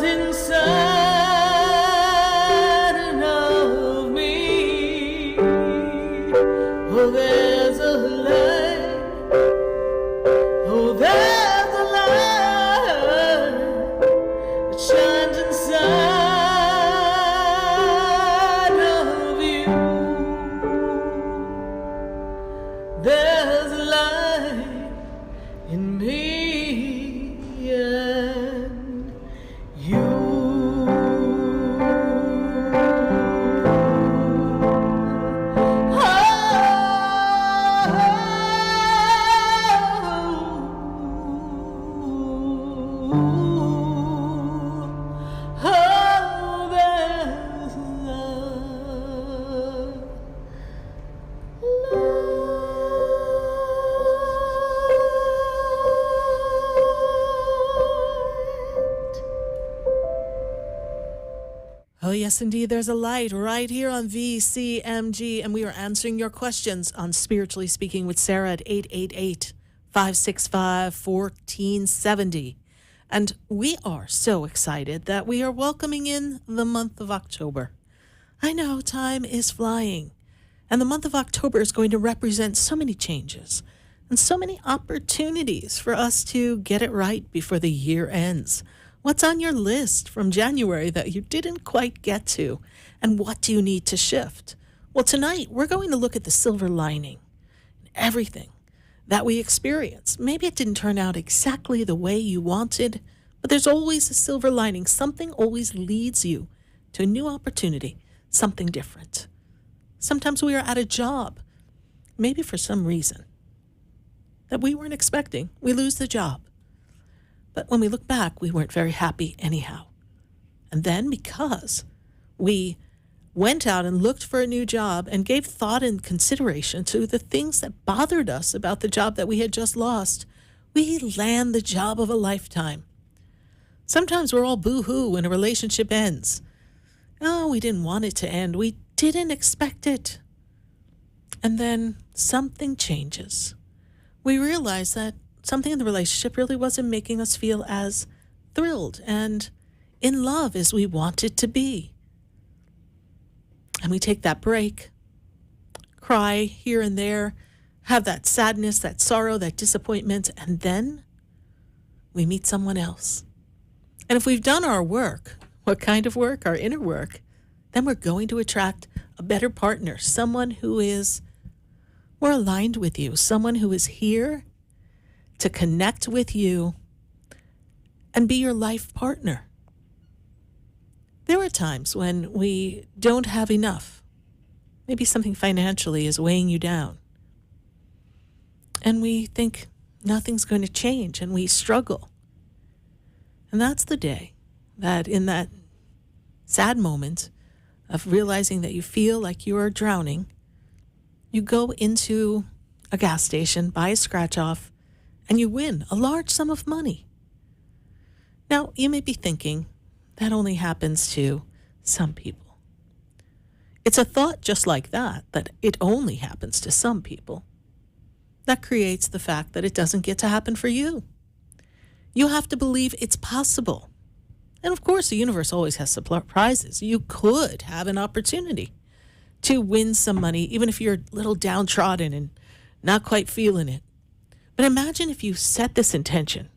inside of me. Oh, there's a light. Oh, there's a light that shines inside of you. There's a light in me and you. Oh, yes, indeed. There's a light right here on VCMG, and we are answering your questions on Spiritually Speaking with Sarah at 888-565-1470. And we are so excited that we are welcoming in the month of October. I know time is flying, and the month of October is going to represent so many changes and so many opportunities for us to get it right before the year ends. What's on your list from January that you didn't quite get to? And what do you need to shift? Well, tonight we're going to look at the silver lining in everything that we experience. Maybe it didn't turn out exactly the way you wanted, but there's always a silver lining. Something always leads you to a new opportunity, something different. Sometimes we are at a job, maybe for some reason that we weren't expecting. We lose the job. But when we look back, we weren't very happy anyhow. And then because we went out and looked for a new job and gave thought and consideration to the things that bothered us about the job that we had just lost, we land the job of a lifetime. Sometimes we're all boo-hoo when a relationship ends. Oh, we didn't want it to end. We didn't expect it. And then something changes. We realize that something in the relationship really wasn't making us feel as thrilled and in love as we wanted to be. And we take that break, cry here and there, have that sadness, that sorrow, that disappointment, and then we meet someone else. And if we've done our work, what kind of work? Our inner work, then we're going to attract a better partner, someone who is more aligned with you, someone who is here to connect with you and be your life partner. There are times when we don't have enough. Maybe something financially is weighing you down. And we think nothing's going to change and we struggle. And that's the day that in that sad moment of realizing that you feel like you are drowning, you go into a gas station, buy a scratch off, and you win a large sum of money. Now, you may be thinking, that only happens to some people. It's a thought just like that it only happens to some people. That creates the fact that it doesn't get to happen for you. You have to believe it's possible. And of course, the universe always has surprises. You could have an opportunity to win some money, even if you're a little downtrodden and not quite feeling it. But imagine if you set this intention,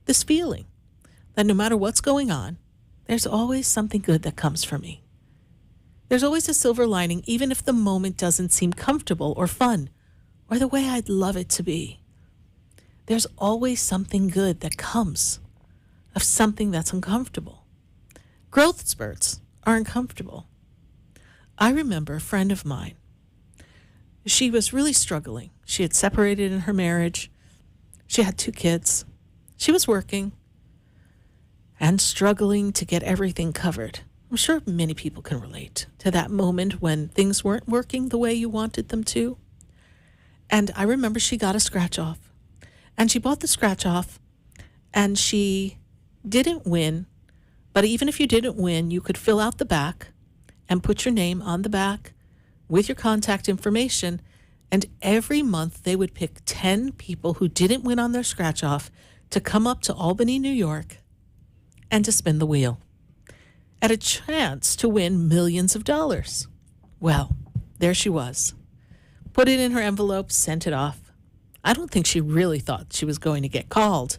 this feeling, that no matter what's going on, there's always something good that comes for me. There's always a silver lining, even if the moment doesn't seem comfortable or fun or the way I'd love it to be. There's always something good that comes of something that's uncomfortable. Growth spurts are uncomfortable. I remember a friend of mine. She was really struggling. She had separated in her marriage. She had 2 kids. She was working and struggling to get everything covered. I'm sure many people can relate to that moment when things weren't working the way you wanted them to. And I remember she got a scratch off. And she bought the scratch off, and she didn't win. But even if you didn't win, you could fill out the back and put your name on the back with your contact information. And every month they would pick 10 people who didn't win on their scratch off to come up to Albany, New York, and to spin the wheel. at a chance to win millions of dollars. Well, there she was. Put it in her envelope, sent it off. I don't think she really thought she was going to get called.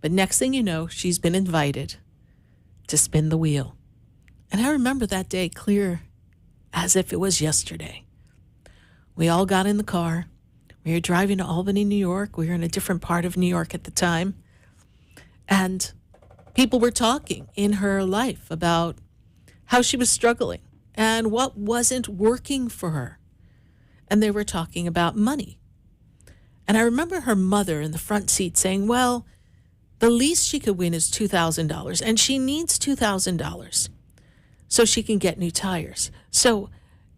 But next thing you know, she's been invited to spin the wheel. And I remember that day clear as if it was yesterday. We all got in the car. We were driving to Albany, New York. We were in a different part of New York at the time. And people were talking in her life about how she was struggling and what wasn't working for her. And they were talking about money. And I remember her mother in the front seat saying, well, the least she could win is $2,000, and she needs $2,000 so she can get new tires. So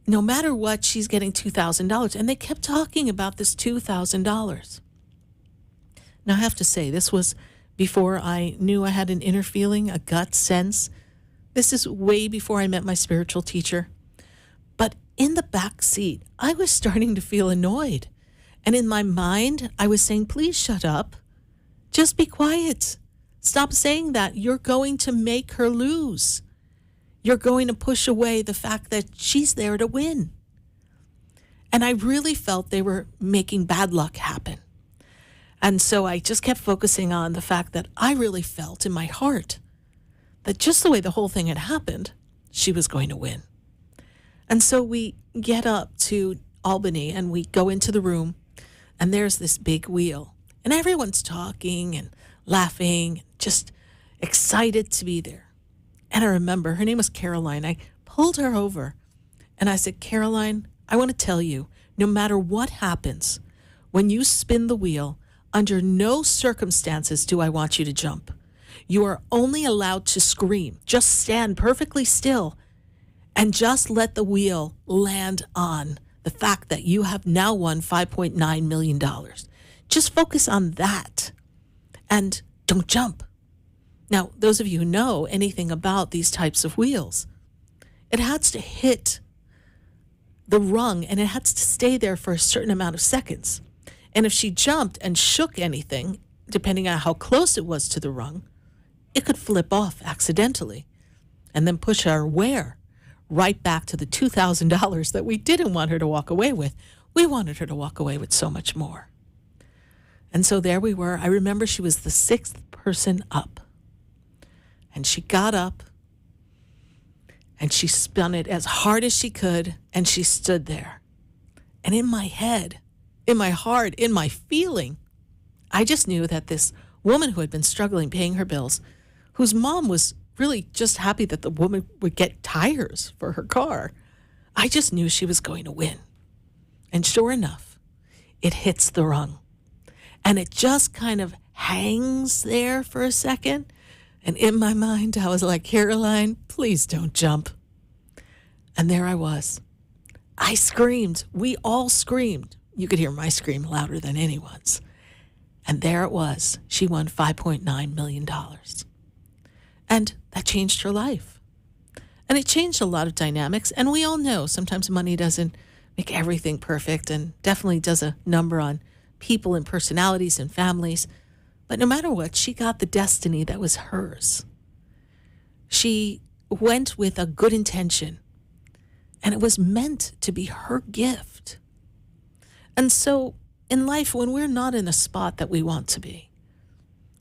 no matter what, she's getting $2,000. And they kept talking about this $2,000. Now, I have to say, this was before I knew I had an inner feeling, a gut sense. This is way before I met my spiritual teacher. But in the back seat, I was starting to feel annoyed. And in my mind, I was saying, please shut up. Just be quiet. Stop saying that. You're going to make her lose. You're going to push away the fact that she's there to win. And I really felt they were making bad luck happen. And so I just kept focusing on the fact that I really felt in my heart that just the way the whole thing had happened, she was going to win. And so we get up to Albany and we go into the room, and there's this big wheel. And everyone's talking and laughing, just excited to be there. And I remember her name was Caroline. I pulled her over and I said, Caroline, I want to tell you, no matter what happens, when you spin the wheel, under no circumstances do I want you to jump. You are only allowed to scream. Just stand perfectly still and just let the wheel land on the fact that you have now won $5.9 million. Just focus on that and don't jump. Now, those of you who know anything about these types of wheels, it has to hit the rung and it has to stay there for a certain amount of seconds. And if she jumped and shook anything, depending on how close it was to the rung, it could flip off accidentally and then push her where? Right back to the $2,000 that we didn't want her to walk away with. We wanted her to walk away with so much more. And so there we were. I remember she was the sixth person up. And she got up and she spun it as hard as she could, and she stood there. And in my head, in my heart, in my feeling, I just knew that this woman who had been struggling paying her bills, whose mom was really just happy that the woman would get tires for her car, I just knew she was going to win. And sure enough, it hits the rung. And it just kind of hangs there for a second. And in my mind, I was like, Caroline, please don't jump. And there I was. I screamed. We all screamed. You could hear my scream louder than anyone's. And there it was. She won $5.9 million. And that changed her life. And it changed a lot of dynamics. And we all know sometimes money doesn't make everything perfect, and definitely does a number on people and personalities and families. But no matter what, she got the destiny that was hers. She went with a good intention, and it was meant to be her gift. And so in life, when we're not in a spot that we want to be,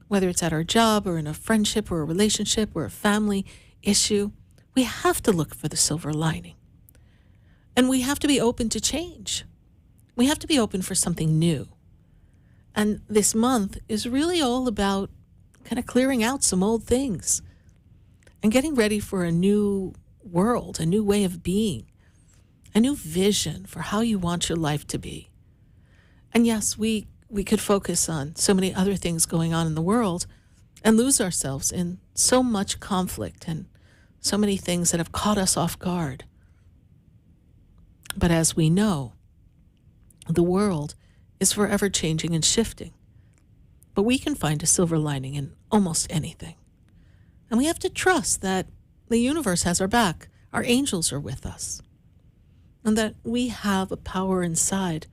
whether it's at our job or in a friendship or a relationship or a family issue, we have to look for the silver lining. And we have to be open to change. We have to be open for something new. And this month is really all about kind of clearing out some old things and getting ready for a new world, a new way of being, a new vision for how you want your life to be. And yes, we could focus on so many other things going on in the world and lose ourselves in so much conflict and so many things that have caught us off guard. But as we know, the world is forever changing and shifting. But we can find a silver lining in almost anything. And we have to trust that the universe has our back. Our angels are with us. And that we have a power inside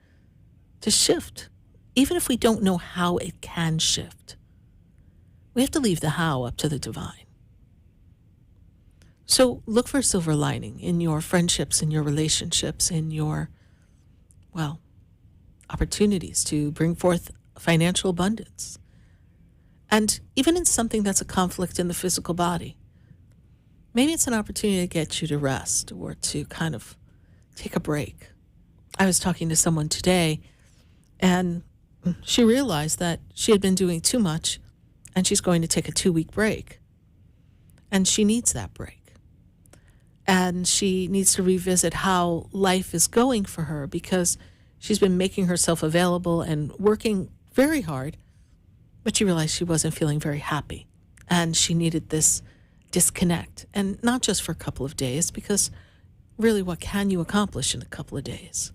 to shift, even if we don't know how it can shift. We have to leave the how up to the divine. So look for a silver lining in your friendships, in your relationships, in your, well, opportunities to bring forth financial abundance. And even in something that's a conflict in the physical body, maybe it's an opportunity to get you to rest or to kind of take a break. I was talking to someone today, and she realized that she had been doing too much, and she's going to take a 2-week break. And she needs that break. And she needs to revisit how life is going for her, because she's been making herself available and working very hard, but she realized she wasn't feeling very happy. And she needed this disconnect, and not just for a couple of days, because really, what can you accomplish in a couple of days?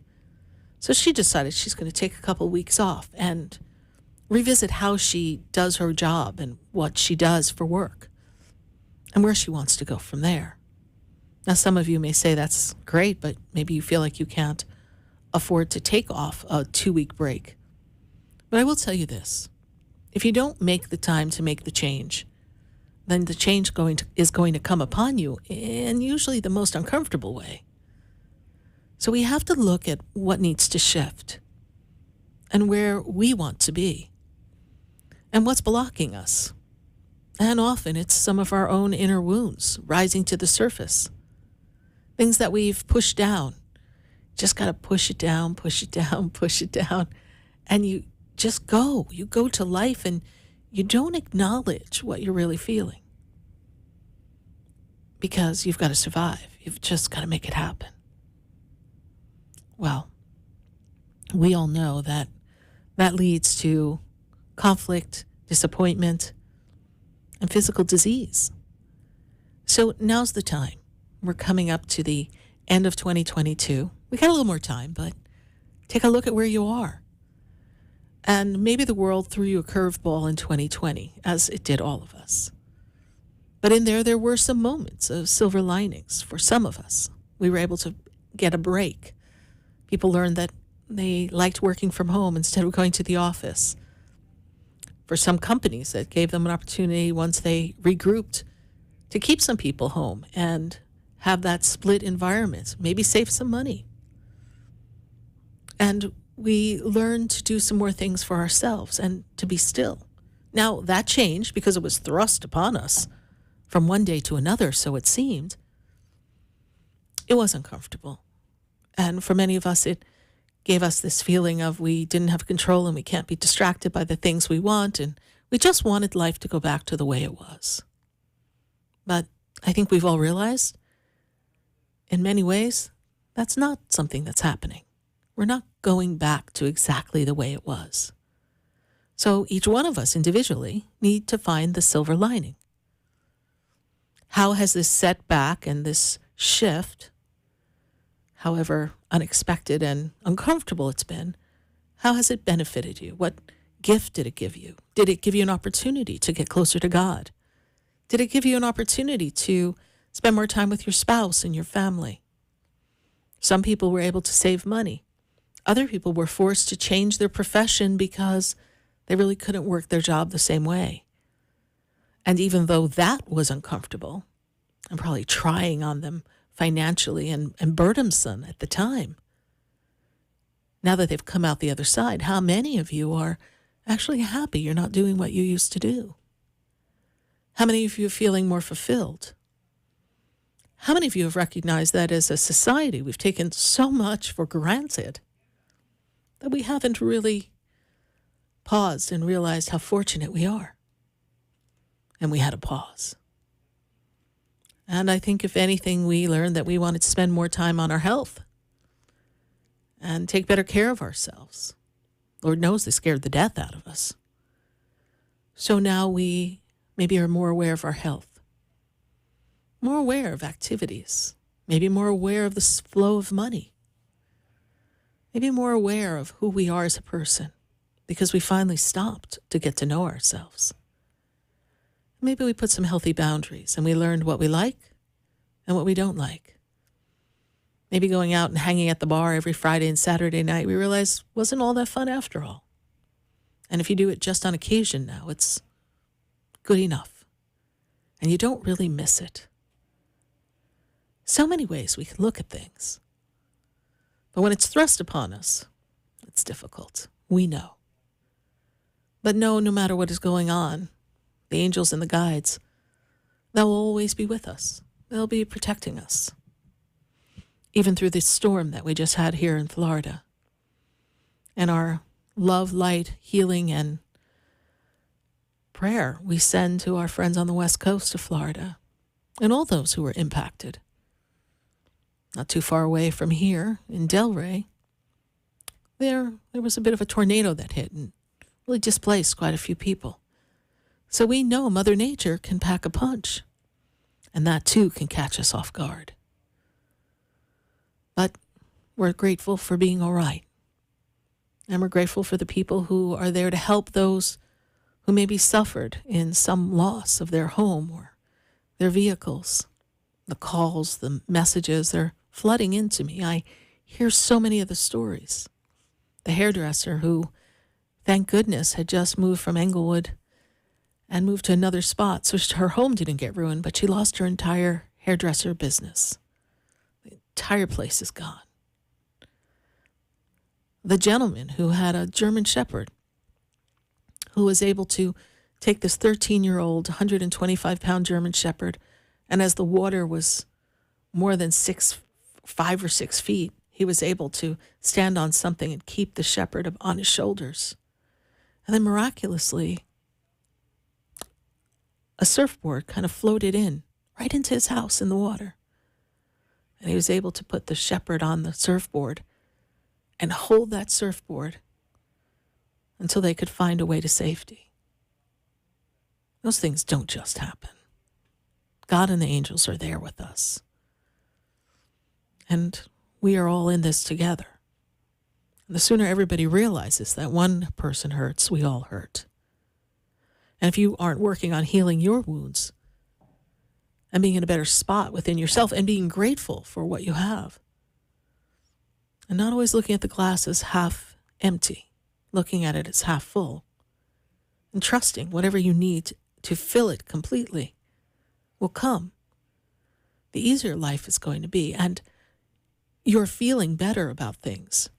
So she decided she's going to take a couple of weeks off and revisit how she does her job and what she does for work and where she wants to go from there. Now, some of you may say that's great, but maybe you feel like you can't afford to take off a 2-week break. But I will tell you this. If you don't make the time to make the change, then the change is going to come upon you in usually the most uncomfortable way. So we have to look at what needs to shift and where we want to be and what's blocking us. And often it's some of our own inner wounds rising to the surface. Things that we've pushed down. Just got to push it down, push it down, push it down. And you just go. You go to life and you don't acknowledge what you're really feeling. Because you've got to survive. You've just got to make it happen. Well, we all know that that leads to conflict, disappointment, and physical disease. So now's the time. We're coming up to the end of 2022. We got a little more time, but take a look at where you are. And maybe the world threw you a curveball in 2020, as it did all of us. But in there were some moments of silver linings for some of us. We were able to get a break. People learned that they liked working from home instead of going to the office. For some companies, that gave them an opportunity once they regrouped to keep some people home and have that split environment, maybe save some money. And we learned to do some more things for ourselves and to be still. Now, that changed because it was thrust upon us from one day to another, so it seemed. It was uncomfortable. And for many of us, it gave us this feeling of we didn't have control and we can't be distracted by the things we want, and we just wanted life to go back to the way it was. But I think we've all realized, in many ways, that's not something that's happening. We're not going back to exactly the way it was. So each one of us individually need to find the silver lining. How has this setback and this shift, however unexpected and uncomfortable it's been, how has it benefited you? What gift did it give you? Did it give you an opportunity to get closer to God? Did it give you an opportunity to spend more time with your spouse and your family? Some people were able to save money. Other people were forced to change their profession because they really couldn't work their job the same way. And even though that was uncomfortable and probably trying on them financially and burdensome at the time, now that they've come out the other side, how many of you are actually happy you're not doing what you used to do? How many of you are feeling more fulfilled? How many of you have recognized that as a society we've taken so much for granted that we haven't really paused and realized how fortunate we are? And we had a pause. And I think if anything, we learned that we wanted to spend more time on our health and take better care of ourselves. Lord knows they scared the death out of us. So now we maybe are more aware of our health, more aware of activities, maybe more aware of the flow of money, maybe more aware of who we are as a person because we finally stopped to get to know ourselves. Maybe we put some healthy boundaries and we learned what we like and what we don't like. Maybe going out and hanging at the bar every Friday and Saturday night, we realized wasn't all that fun after all. And if you do it just on occasion now, it's good enough. And you don't really miss it. So many ways we can look at things. But when it's thrust upon us, it's difficult. We know. But no matter what is going on, the angels and the guides, they'll always be with us. They'll be protecting us. Even through this storm that we just had here in Florida. And our love, light, healing, and prayer we send to our friends on the west coast of Florida and all those who were impacted. Not too far away from here in Delray, there was a bit of a tornado that hit and really displaced quite a few people. So we know Mother Nature can pack a punch, and that too can catch us off guard. But we're grateful for being all right. And we're grateful for the people who are there to help those who maybe suffered in some loss of their home or their vehicles. The calls, the messages, they're flooding into me. I hear so many of the stories. The hairdresser who, thank goodness, had just moved from Englewood and moved to another spot, so her home didn't get ruined, but she lost her entire hairdresser business. The entire place is gone. The gentleman who had a German Shepherd who was able to take this 13-year-old, 125-pound German Shepherd, and as the water was more than 5 or 6 feet, he was able to stand on something and keep the shepherd on his shoulders. And then miraculously, a surfboard kind of floated in right into his house in the water. And he was able to put the shepherd on the surfboard and hold that surfboard until they could find a way to safety. Those things don't just happen. God and the angels are there with us. And we are all in this together. And the sooner everybody realizes that one person hurts, we all hurt. And if you aren't working on healing your wounds and being in a better spot within yourself and being grateful for what you have, and not always looking at the glass as half empty, looking at it as half full, and trusting whatever you need to fill it completely will come, the easier life is going to be. And you're feeling better about things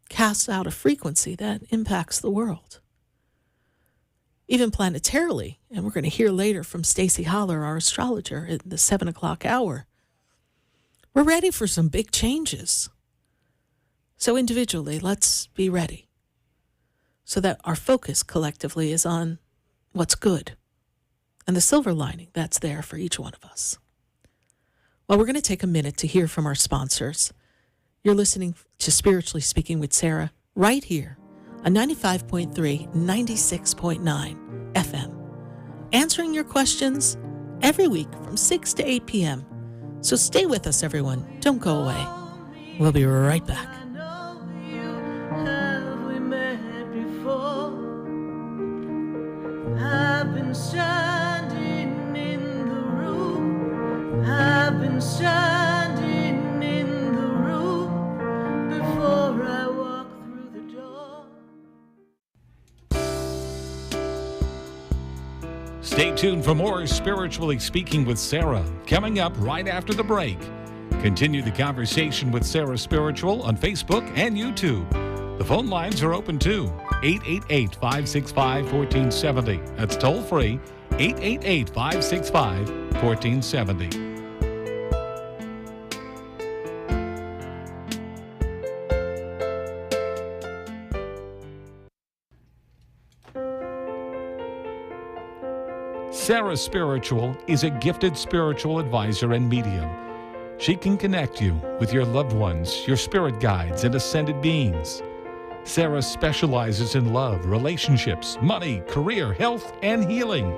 casts out a frequency that impacts the world. Even planetarily, and we're going to hear later from Stacie Haller, our astrologer, in the 7 o'clock hour, we're ready for some big changes. So individually, let's be ready so that our focus collectively is on what's good and the silver lining that's there for each one of us. Well, we're going to take a minute to hear from our sponsors. You're listening to Spiritually Speaking with Sarah right here on 95.3, 96.9 FM. Answering your questions every week from 6 to 8 p.m. So stay with us, everyone. Don't go away. We'll be right back. I've been standing in the room. I've been standing in the room before I walk through the door. Stay tuned for more Spiritually Speaking with Sarah coming up right after the break. Continue the conversation with Sarah Spiritual on Facebook and YouTube. The phone lines are open too. 888-565-1470. That's toll free. 888-565-1470. Sarah Spiritual is a gifted spiritual advisor and medium. She can connect you with your loved ones, your spirit guides, and ascended beings. Sarah specializes in love, relationships, money, career, health, and healing.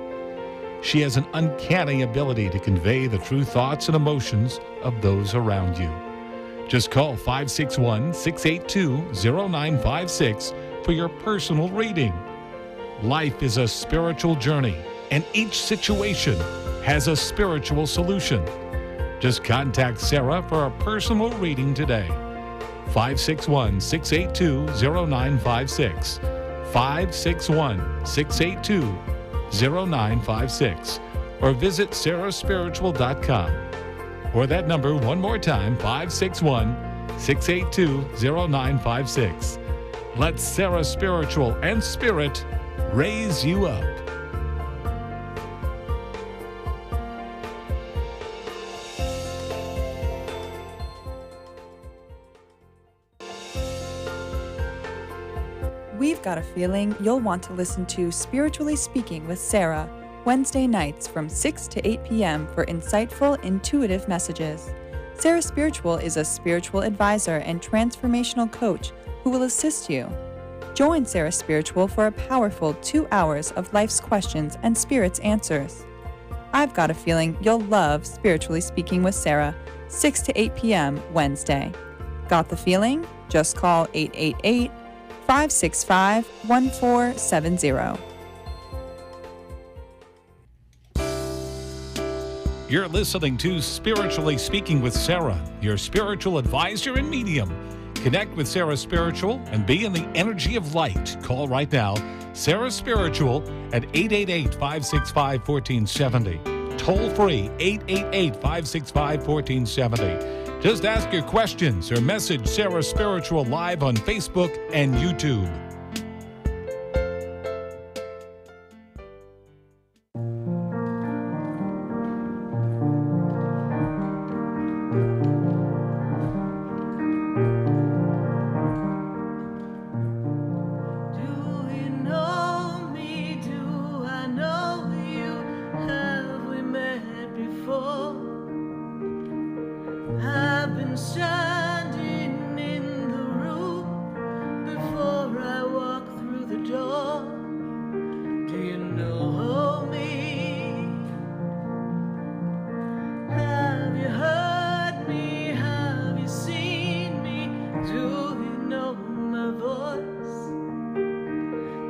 She has an uncanny ability to convey the true thoughts and emotions of those around you. Just call 561-682-0956 for your personal reading. Life is a spiritual journey, and each situation has a spiritual solution. Just contact Sarah for a personal reading today. 561-682-0956. 561-682-0956. Or visit sarahspiritual.com. or that number one more time, 561-682-0956. Let Sarah Spiritual and Spirit raise you up. We've got a feeling you'll want to listen to Spiritually Speaking with Sarah, Wednesday nights from 6 to 8 p.m. for insightful, intuitive messages. Sarah Spiritual is a spiritual advisor and transformational coach who will assist you. Join Sarah Spiritual for a powerful 2 hours of life's questions and Spirit's answers. I've got a feeling you'll love Spiritually Speaking with Sarah, 6 to 8 p.m. Wednesday. Got the feeling? Just call 888-565-1470. You're listening to Spiritually Speaking with Sarah, your spiritual advisor and medium. Connect with Sarah Spiritual and be in the energy of light. Call right now, Sarah Spiritual at 888-565-1470. Toll free, 888-565-1470. Just ask your questions or message Sarah Spiritual live on Facebook and YouTube.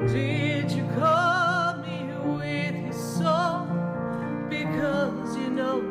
Did you call me with your song? Because you know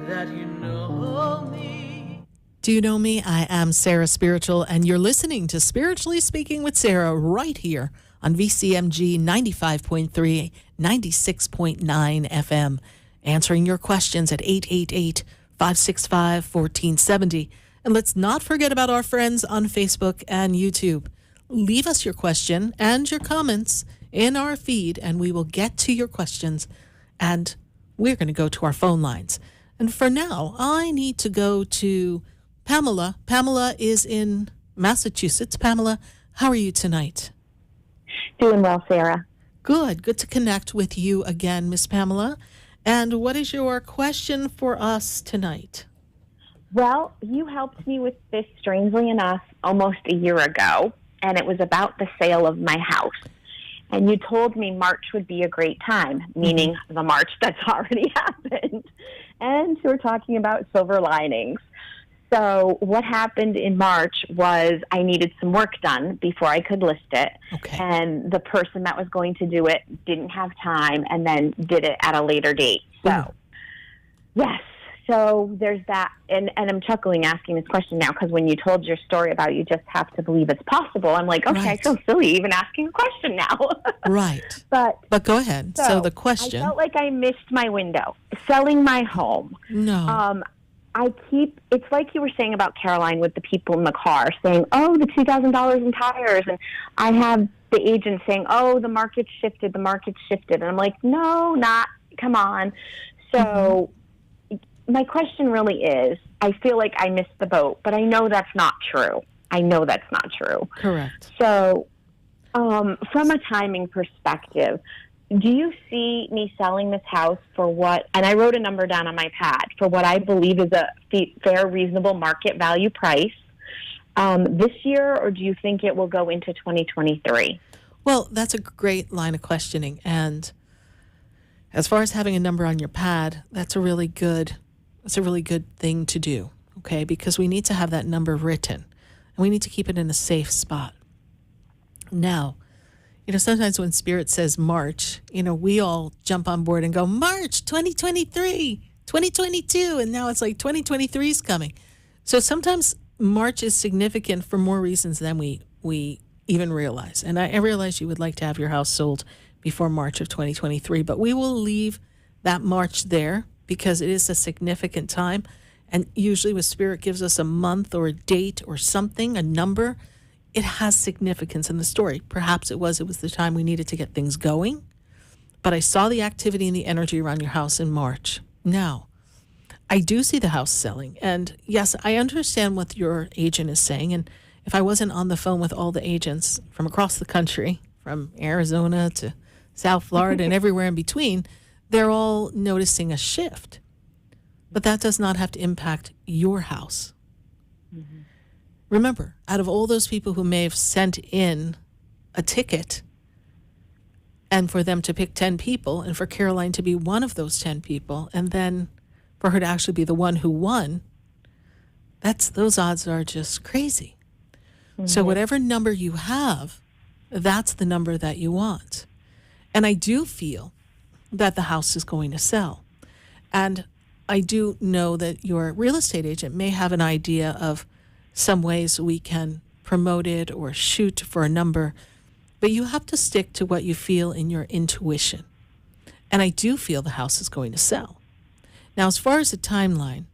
that you know me. Do you know me? I am Sarah Spiritual, and you're listening to Spiritually Speaking with Sarah right here on VCMG 95.3, 96.9 FM, answering your questions at 888-565-1470. And let's not forget about our friends on Facebook and YouTube. Leave us your question and your comments in our feed, and we will get to your questions. And we're going to go to our phone lines. And for now, I need to go to Pamela. Pamela is in Massachusetts. Pamela, how are you tonight? Doing well, Sarah. Good. Good to connect with you again, Miss Pamela. And what is your question for us tonight? Well, you helped me with this, strangely enough, almost a year ago, and it was about the sale of my house. And you told me March would be a great time, meaning the March that's already happened. And you were talking about silver linings. So what happened in March was I needed some work done before I could list it. Okay. And the person that was going to do it didn't have time and then did it at a later date. So, yes. So there's that. And I'm chuckling asking this question now because when you told your story about you just have to believe it's possible, I'm like, okay, Right. I feel silly even asking a question now. Right. But go ahead. So the question. I felt like I missed my window. Selling my home. No. It's like you were saying about Caroline with the people in the car saying, oh, the $2,000 in tires. And I have the agent saying, oh, the market shifted. And I'm like, no, come on. So my question really is, I feel like I missed the boat, but I know that's not true. Correct. So from a timing perspective, do you see me selling this house for what, and I wrote a number down on my pad, for what I believe is a fair, reasonable market value price this year, or do you think it will go into 2023? Well, that's a great line of questioning. And as far as having a number on your pad, that's a really good thing to do, okay? Because we need to have that number written, and we need to keep it in a safe spot. Now, sometimes when Spirit says March, we all jump on board and go, March 2023, 2022, and now it's like 2023 is coming. So sometimes March is significant for more reasons than we even realize. And I realize you would like to have your house sold before March of 2023, but we will leave that March there because it is a significant time. And usually when Spirit gives us a month or a date or something, a number, it has significance in the story. Perhaps it was the time we needed to get things going. But I saw the activity and the energy around your house in March. Now, I do see the house selling. And yes, I understand what your agent is saying. And if I wasn't on the phone with all the agents from across the country, from Arizona to South Florida and everywhere in between, they're all noticing a shift. But that does not have to impact your house. Mm-hmm. Remember, out of all those people who may have sent in a ticket, and for them to pick 10 people, and for Caroline to be one of those 10 people, and then for her to actually be the one who won, those odds are just crazy. Mm-hmm. So whatever number you have, that's the number that you want. And I do feel that the house is going to sell. And I do know that your real estate agent may have an idea of some ways we can promote it or shoot for a number, but you have to stick to what you feel in your intuition. And I do feel the house is going to sell. Now, as far as the timeline,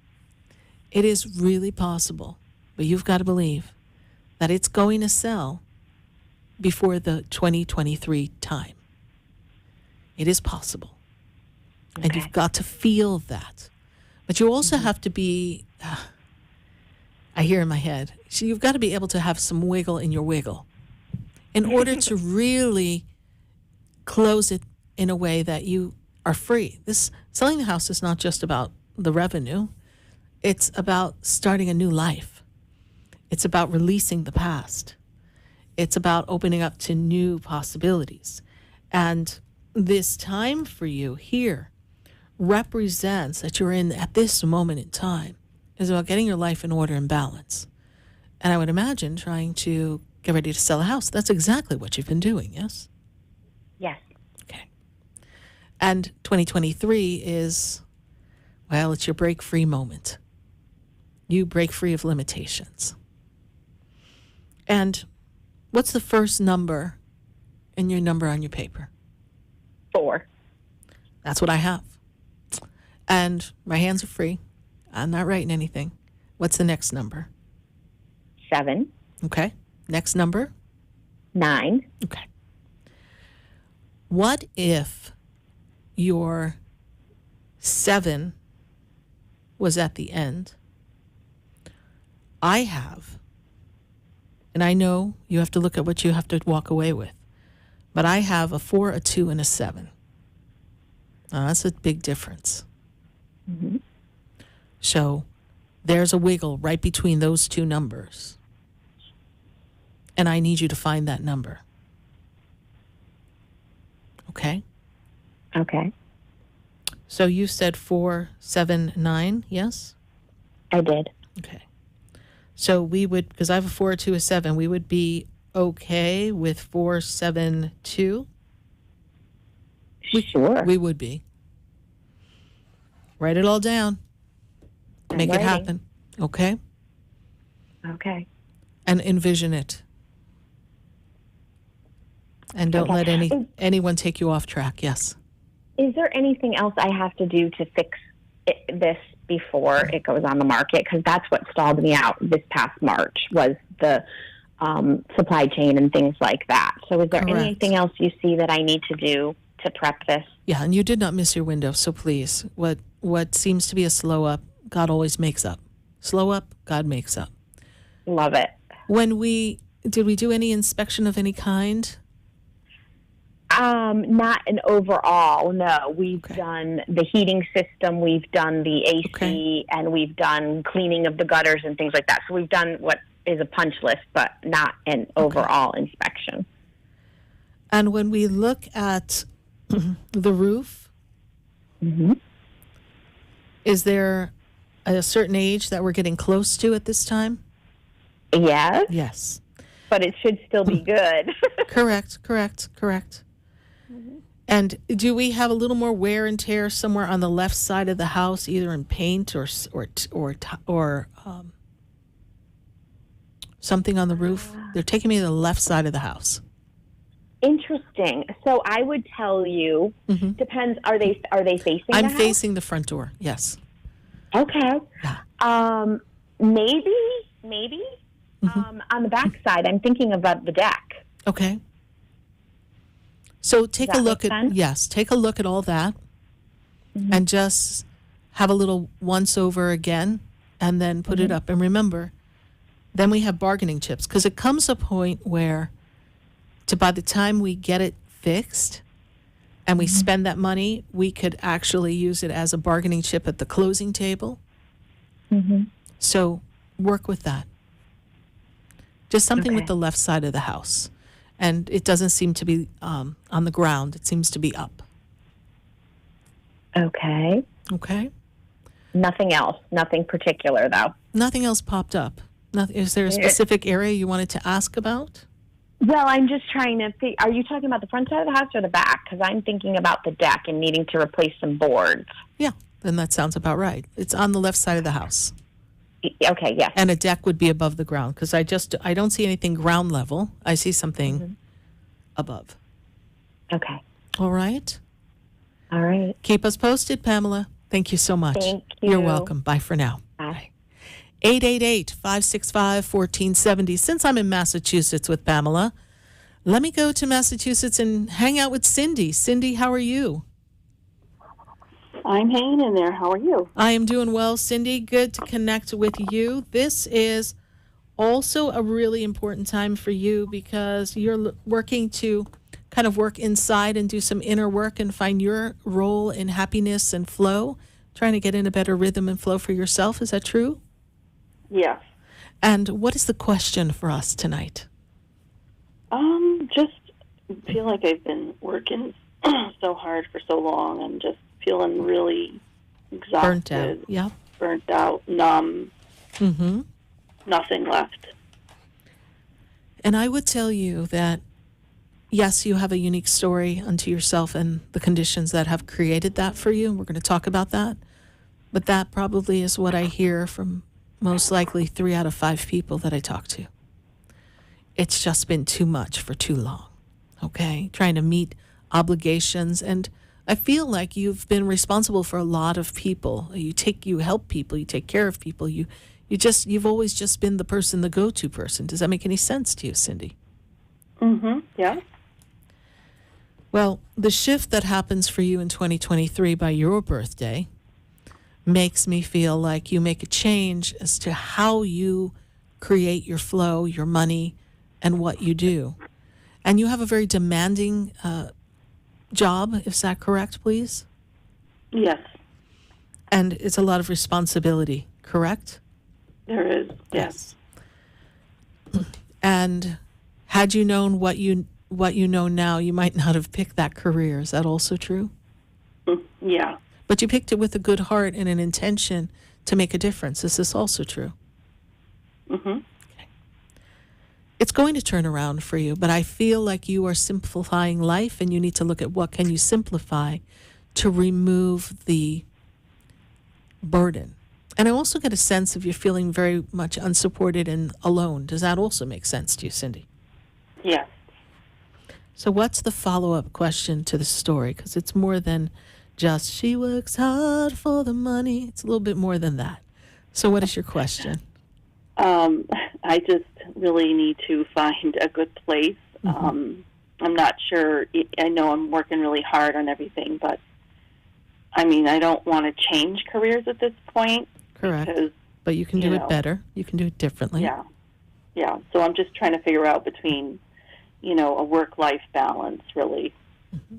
it is really possible, but you've got to believe that it's going to sell before the 2023 time. It is possible. Okay. And you've got to feel that. But you also have to be, I hear in my head, so you've got to be able to have some wiggle in your wiggle in order to really close it in a way that you are free. This selling the house is not just about the revenue. It's about starting a new life. It's about releasing the past. It's about opening up to new possibilities. And this time for you here represents that you're in at this moment in time is about getting your life in order and balance. And I would imagine trying to get ready to sell a house. That's exactly what you've been doing, yes? Yes. Okay. And 2023 is, well, it's your break free moment. You break free of limitations. And what's the first number in your number on your paper? 4. That's what I have. And my hands are free. I'm not writing anything. What's the next number? 7. Okay. Next number? 9. Okay. What if your 7 was at the end? I have, and I know you have to look at what you have to walk away with, but I have a 4, a 2, and a 7. Now, that's a big difference. Mm-hmm. So there's a wiggle right between those two numbers. And I need you to find that number. Okay? Okay. So you said 4, 7, 9, yes? I did. Okay. So we would, because I have a 4, a 2, a 7, we would be okay with 4, 7, 2? Sure. We would be. Write it all down. Make it happen. Okay? Okay. And envision it. And don't let anyone take you off track. Yes. Is there anything else I have to do to fix this before it goes on the market? Because that's what stalled me out this past March was the supply chain and things like that. So is there Correct. anything else you see that I need to do to prep this? Yeah, and you did not miss your window. So please, what seems to be a slow up, God always makes up. Slow up, God makes up. Love it. Did we do any inspection of any kind? Not an overall, no. We've done the heating system, we've done the AC, and we've done cleaning of the gutters and things like that. So we've done what is a punch list, but not an overall inspection. And when we look at the roof, mm-hmm. Is there a certain age that we're getting close to at this time? Yes. Yes. But it should still be good. Correct. Mm-hmm. And do we have a little more wear and tear somewhere on the left side of the house, either in paint or something on the roof? They're taking me to the left side of the house. Interesting. So I would tell you, depends. Are they facing the I'm house? facing the front door. Yes. Okay. Yeah. Maybe. On the back side, I'm thinking about the deck. Okay. So take a look make at sense? take a look at all that, and just have a little once over again, and then put it up. And remember, then we have bargaining chips, because it comes a point where, by the time we get it fixed, and we spend that money, we could actually use it as a bargaining chip at the closing table. So work with that. Just something with Okay. the left side of the house. And it doesn't seem to be on the ground. It seems to be up. Okay. Okay? Nothing else. Nothing particular, though. Nothing else popped up. Is there a specific area you wanted to ask about? Well, I'm just trying to think. Are you talking about the front side of the house or the back? Because I'm thinking about the deck and needing to replace some boards. Yeah, then that sounds about right. It's on the left side of the house. Okay, yes. And a deck would be above the ground, because I don't see anything ground level. I see something above. Okay. All right? All right. Keep us posted, Pamela. Thank you so much. Thank You're you. welcome. Bye for now. Bye. 888-565-1470. Since I'm in Massachusetts with Pamela, let me go to Massachusetts and hang out with Cindy. Cindy, how are you? I'm hanging in there. How are you? I am doing well, Cindy. Good to connect with you. This is also a really important time for you, because you're working to kind of work inside and do some inner work and find your role in happiness and flow, trying to get in a better rhythm and flow for yourself. Is that true? Yes. And what is the question for us tonight? Just feel like I've been working so hard for so long and just feeling really exhausted. Burnt out. Yeah. Burnt out, numb, Mm-hmm. nothing left. And I would tell you that, yes, you have a unique story unto yourself and the conditions that have created that for you. We're going to talk about that. But that probably is what I hear from most likely 3 out of 5 people that I talk to. It's just been too much for too long, okay? Trying to meet obligations. And I feel like you've been responsible for a lot of people. You help people, you take care of people. You've always just been the person, the go-to person. Does that make any sense to you, Cindy? Mm-hmm. Yeah. Well, the shift that happens for you in 2023 by your birthday makes me feel like you make a change as to how you create your flow, your money, and what you do. And you have a very demanding job, is that correct, please? Yes. And it's a lot of responsibility, correct? There is. Yes. And had you known what you know now, you might not have picked that career. Is that also true? Yeah. But you picked it with a good heart and an intention to make a difference. Is this also true? Mm-hmm. It's going to turn around for you, but I feel like you are simplifying life, and you need to look at what can you simplify to remove the burden. And I also get a sense of you feeling very much unsupported and alone. Does that also make sense to you, Cindy? Yes. So what's the follow-up question to the story? Because it's more than just, she works hard for the money. It's a little bit more than that. So what is your question? I just really need to find a good place. I'm not sure. I know I'm working really hard on everything, but I mean, I don't want to change careers at this point. Correct. Because, but you can do it better. You can do it differently. Yeah. Yeah. So I'm just trying to figure out between, a work-life balance, really. Mm-hmm.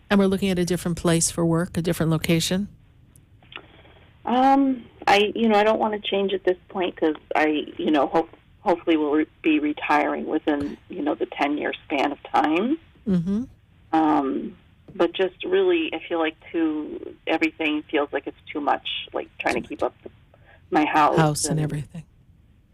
And we're looking at a different place for work, a different location? I don't want to change at this point because hopefully will be retiring within, the 10-year span of time. Mm-hmm. But just really, I feel like everything feels like it's too much, like trying to keep up my house. And everything.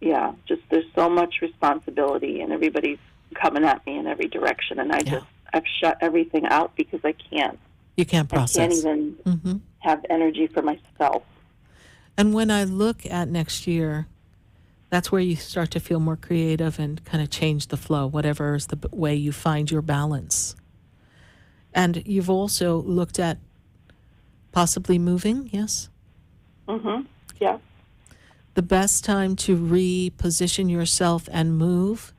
Yeah, just there's so much responsibility and everybody's coming at me in every direction. And I've shut everything out because I can't. You can't process. I can't even have energy for myself. And when I look at next year, That's where you start to feel more creative and kind of change the flow, whatever is the way you find your balance. And you've also looked at possibly moving, yes? Mm-hmm. Yeah. The best time to reposition yourself and move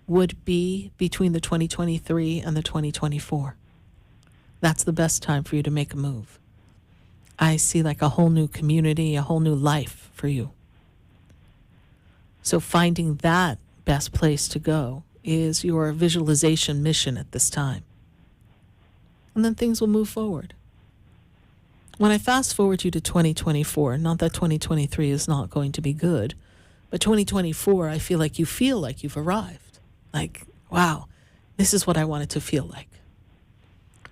would be between the 2023 and the 2024. That's the best time for you to make a move. I see like a whole new community, a whole new life for you. So finding that best place to go is your visualization mission at this time. And then things will move forward. When I fast forward you to 2024, not that 2023 is not going to be good, but 2024, I feel like you've arrived. Like, wow, this is what I want it to feel like.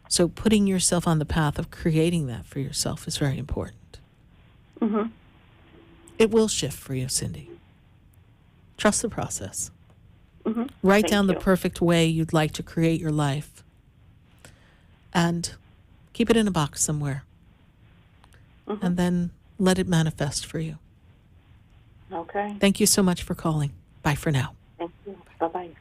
So putting yourself on the path of creating that for yourself is very important. Mm-hmm. It will shift for you, Cindy. Trust the process. Mm-hmm. Write Thank down you. the perfect way you'd like to create your life. And keep it in a box somewhere. Mm-hmm. And then let it manifest for you. Okay. Thank you so much for calling. Bye for now. Thank you. Bye-bye.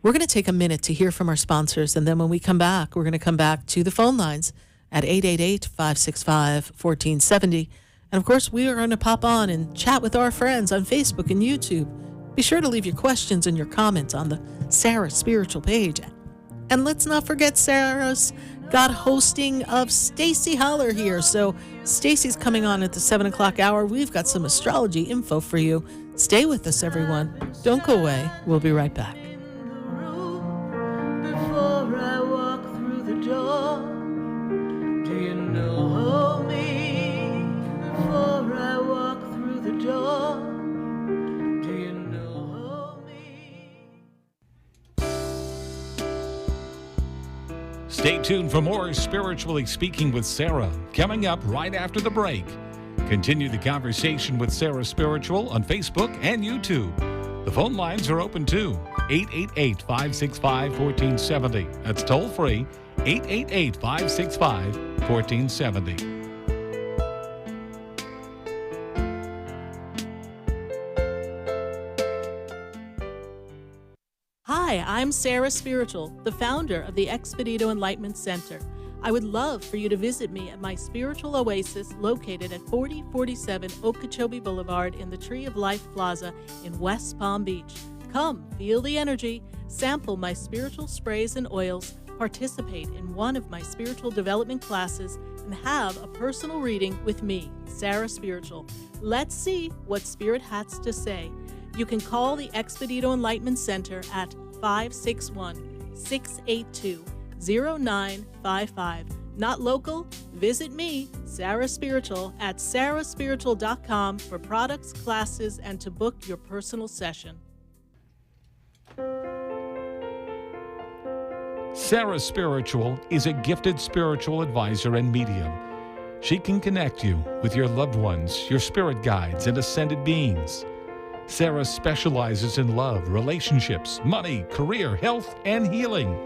We're going to take a minute to hear from our sponsors, and then when we come back, we're going to come back to the phone lines at 888-565-1470. And, of course, we are going to pop on and chat with our friends on Facebook and YouTube. Be sure to leave your questions and your comments on the Sarah Spiritual page. And let's not forget Sarah's got hosting of Stacie Haller here. So Stacie's coming on at the 7 o'clock hour. We've got some astrology info for you. Stay with us, everyone. Don't go away. We'll be right back. Before I walk through the door, do you know me? Before I walk through the door, do you know me? Stay tuned for more Spiritually Speaking with Sarah, coming up right after the break. Continue the conversation with Sarah Spiritual on Facebook and YouTube. The phone lines are open too. 888-565-1470. That's toll free. 888-565-1470. Hi, I'm Sarah Spiritual, the founder of the Expedito Enlightenment Center. I would love for you to visit me at my spiritual oasis located at 4047 Okeechobee Boulevard in the Tree of Life Plaza in West Palm Beach. Come, feel the energy, sample my spiritual sprays and oils, participate in one of my spiritual development classes, and have a personal reading with me, Sarah Spiritual. Let's see what Spirit has to say. You can call the Expedito Enlightenment Center at 561-682-0955. Not local? Visit me, Sarah Spiritual, at sarahspiritual.com for products, classes, and to book your personal session. Sarah Spiritual is a gifted spiritual advisor and medium. She can connect you with your loved ones, your spirit guides, and ascended beings. Sarah specializes in love, relationships, money, career, health, and healing.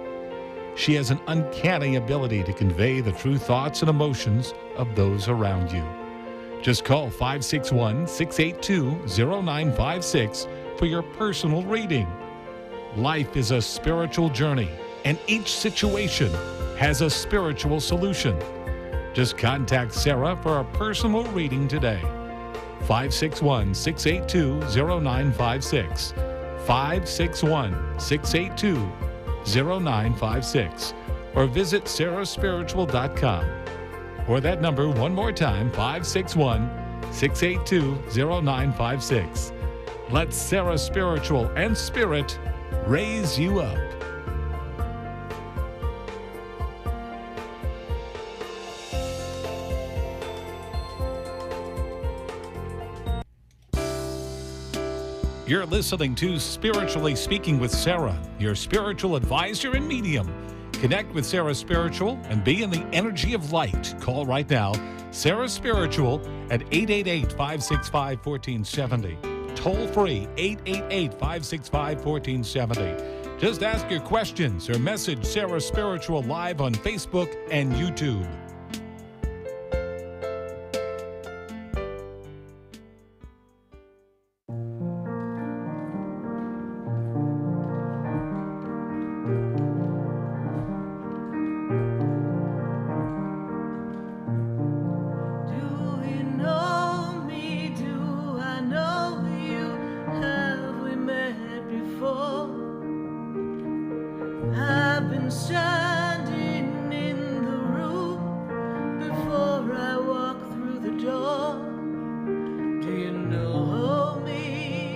She has an uncanny ability to convey the true thoughts and emotions of those around you. Just call 561-682-0956 for your personal reading. Life is a spiritual journey, and each situation has a spiritual solution. Just contact Sarah for a personal reading today. 561-682-0956. 561-682-0956. Or visit sarahspiritual.com. Or that number one more time, 561-682-0956. Let Sarah Spiritual and Spirit raise you up. You're listening to Spiritually Speaking with Sarah, your spiritual advisor and medium. Connect with Sarah Spiritual and be in the energy of light. Call right now, Sarah Spiritual at 888-565-1470. Toll free, 888-565-1470. Just ask your questions or message Sarah Spiritual live on Facebook and YouTube.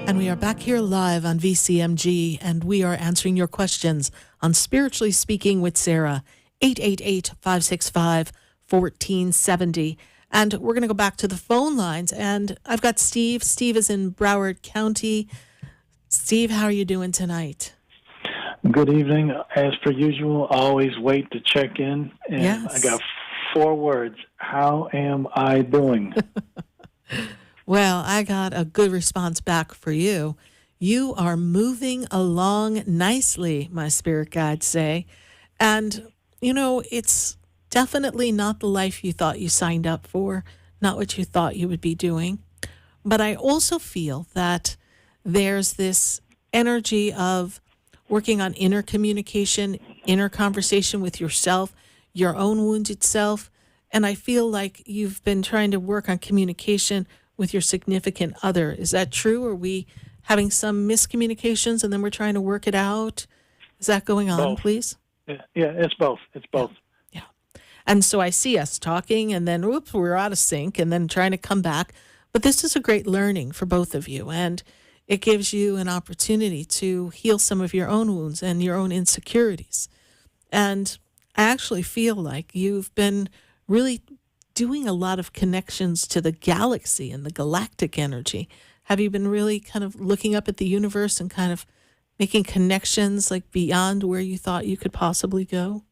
And we are back here live on VCMG, and we are answering your questions on Spiritually Speaking with Sarah, 888-565-1470. And we're going to go back to the phone lines, and I've got Steve. Steve is in Broward County. Steve, how are you doing tonight? Good evening. As per usual, I always wait to check in, and Yes. I got 4 words. How am I doing? Well, I got a good response back for you. You are moving along nicely, my spirit guides say. And, you know, it's definitely not the life you thought you signed up for, not what you thought you would be doing. But I also feel that there's this energy of working on inner communication, inner conversation with yourself, your own wounded self. And I feel like you've been trying to work on communication with your significant other. Is that true? Are we having some miscommunications and then we're trying to work it out? Is that going on, Both. please? Yeah, it's both. It's both. Yeah. And so I see us talking and then, oops, we're out of sync and then trying to come back. But this is a great learning for both of you. And it gives you an opportunity to heal some of your own wounds and your own insecurities. And I actually feel like you've been really doing a lot of connections to the galaxy and the galactic energy. Have you been really kind of looking up at the universe and kind of making connections like beyond where you thought you could possibly go?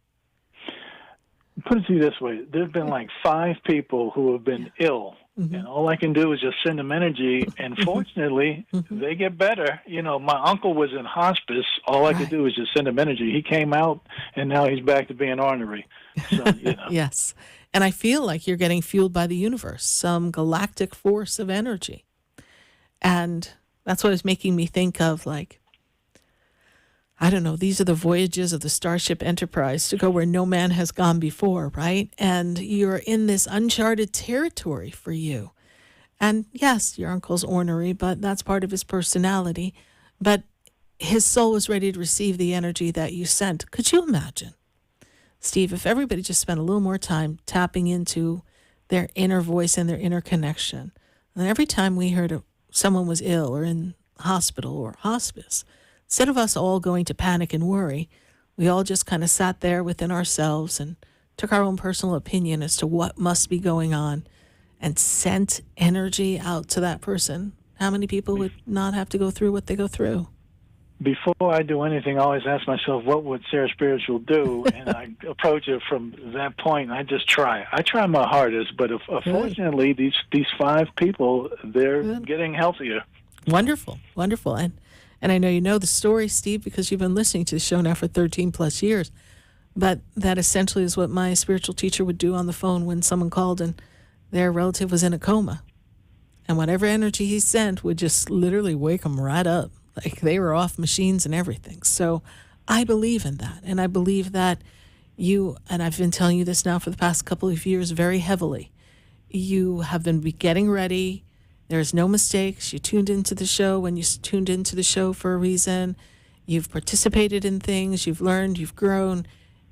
Put it to you this way. There have been like 5 people who have been ill. Mm-hmm. And all I can do is just send them energy, and fortunately, they get better. You know, my uncle was in hospice. All I could do was just send him energy. He came out, and now he's back to being ornery. So, you know. Yes. And I feel like you're getting fueled by the universe, some galactic force of energy. And that's what is making me think of, like, I don't know, these are the voyages of the Starship Enterprise to go where no man has gone before, right? And you're in this uncharted territory for you. And yes, your uncle's ornery, but that's part of his personality. But his soul was ready to receive the energy that you sent. Could you imagine, Steve, if everybody just spent a little more time tapping into their inner voice and their inner connection? And every time we heard someone was ill or in hospital or hospice, instead of us all going to panic and worry, we all just kind of sat there within ourselves and took our own personal opinion as to what must be going on and sent energy out to that person. How many people would not have to go through what they go through? Before I do anything, I always ask myself, what would Sarah Spiritual do? And I approach it from that point. I just try. I try my hardest, but unfortunately, these 5 people, they're getting healthier. Wonderful, wonderful. And I know you know the story, Steve, because you've been listening to the show now for 13 plus years. But that essentially is what my spiritual teacher would do on the phone when someone called and their relative was in a coma. And whatever energy he sent would just literally wake them right up. Like they were off machines and everything. So I believe in that. And I believe that you, and I've been telling you this now for the past couple of years very heavily, you have been getting ready. There's no mistakes. You tuned into the show when you tuned into the show for a reason. You've participated in things. You've learned. You've grown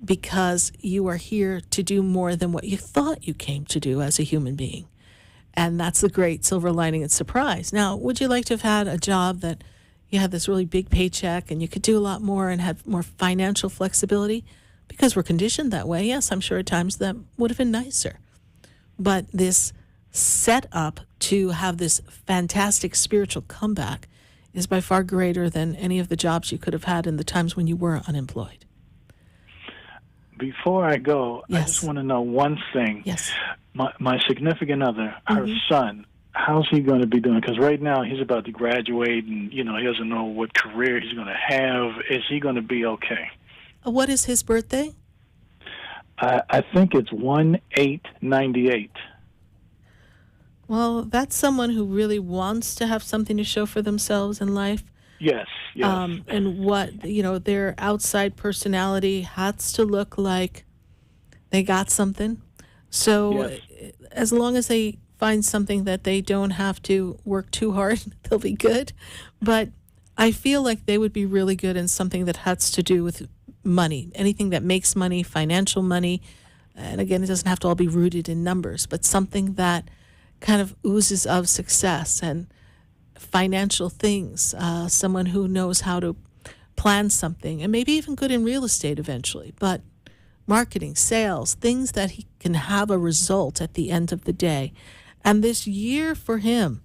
because you are here to do more than what you thought you came to do as a human being. And that's the great silver lining and surprise. Now, would you like to have had a job that you had this really big paycheck and you could do a lot more and have more financial flexibility? Because we're conditioned that way. Yes, I'm sure at times that would have been nicer. But this set up to have this fantastic spiritual comeback is by far greater than any of the jobs you could have had in the times when you were unemployed. Before I go, Yes. I just want to know one thing. Yes. My significant other, her son, how's he going to be doing? Because right now he's about to graduate and, you know, he doesn't know what career he's going to have. Is he going to be okay? What is his birthday? I think it's 1/8/98. Well, that's someone who really wants to have something to show for themselves in life. Yes. And what, you know, their outside personality has to look like they got something. So as long as they find something that they don't have to work too hard, they'll be good. But I feel like they would be really good in something that has to do with money, anything that makes money, financial money. And again, it doesn't have to all be rooted in numbers, but something that kind of oozes of success. And financial things, someone who knows how to plan something, and maybe even good in real estate eventually, but marketing, sales, things that he can have a result at the end of the day. And this year for him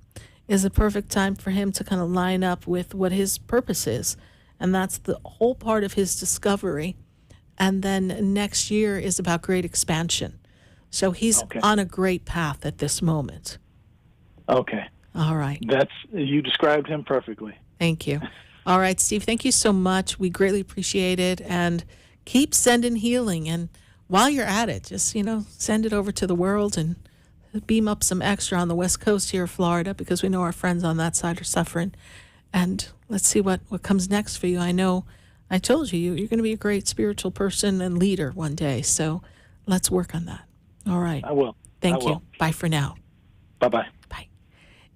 is a perfect time for him to kind of line up with what his purpose is. And that's the whole part of his discovery. And then next year is about great expansion. So he's on a great path at this moment. Okay. All right. You described him perfectly. Thank you. All right, Steve, thank you so much. We greatly appreciate it. And keep sending healing. And while you're at it, just, send it over to the world and beam up some extra on the West Coast here of Florida, because we know our friends on that side are suffering. And let's see what comes next for you. I know I told you, you're going to be a great spiritual person and leader one day. So let's work on that. All right. I will. Thank you. Bye for now. Bye-bye. Bye.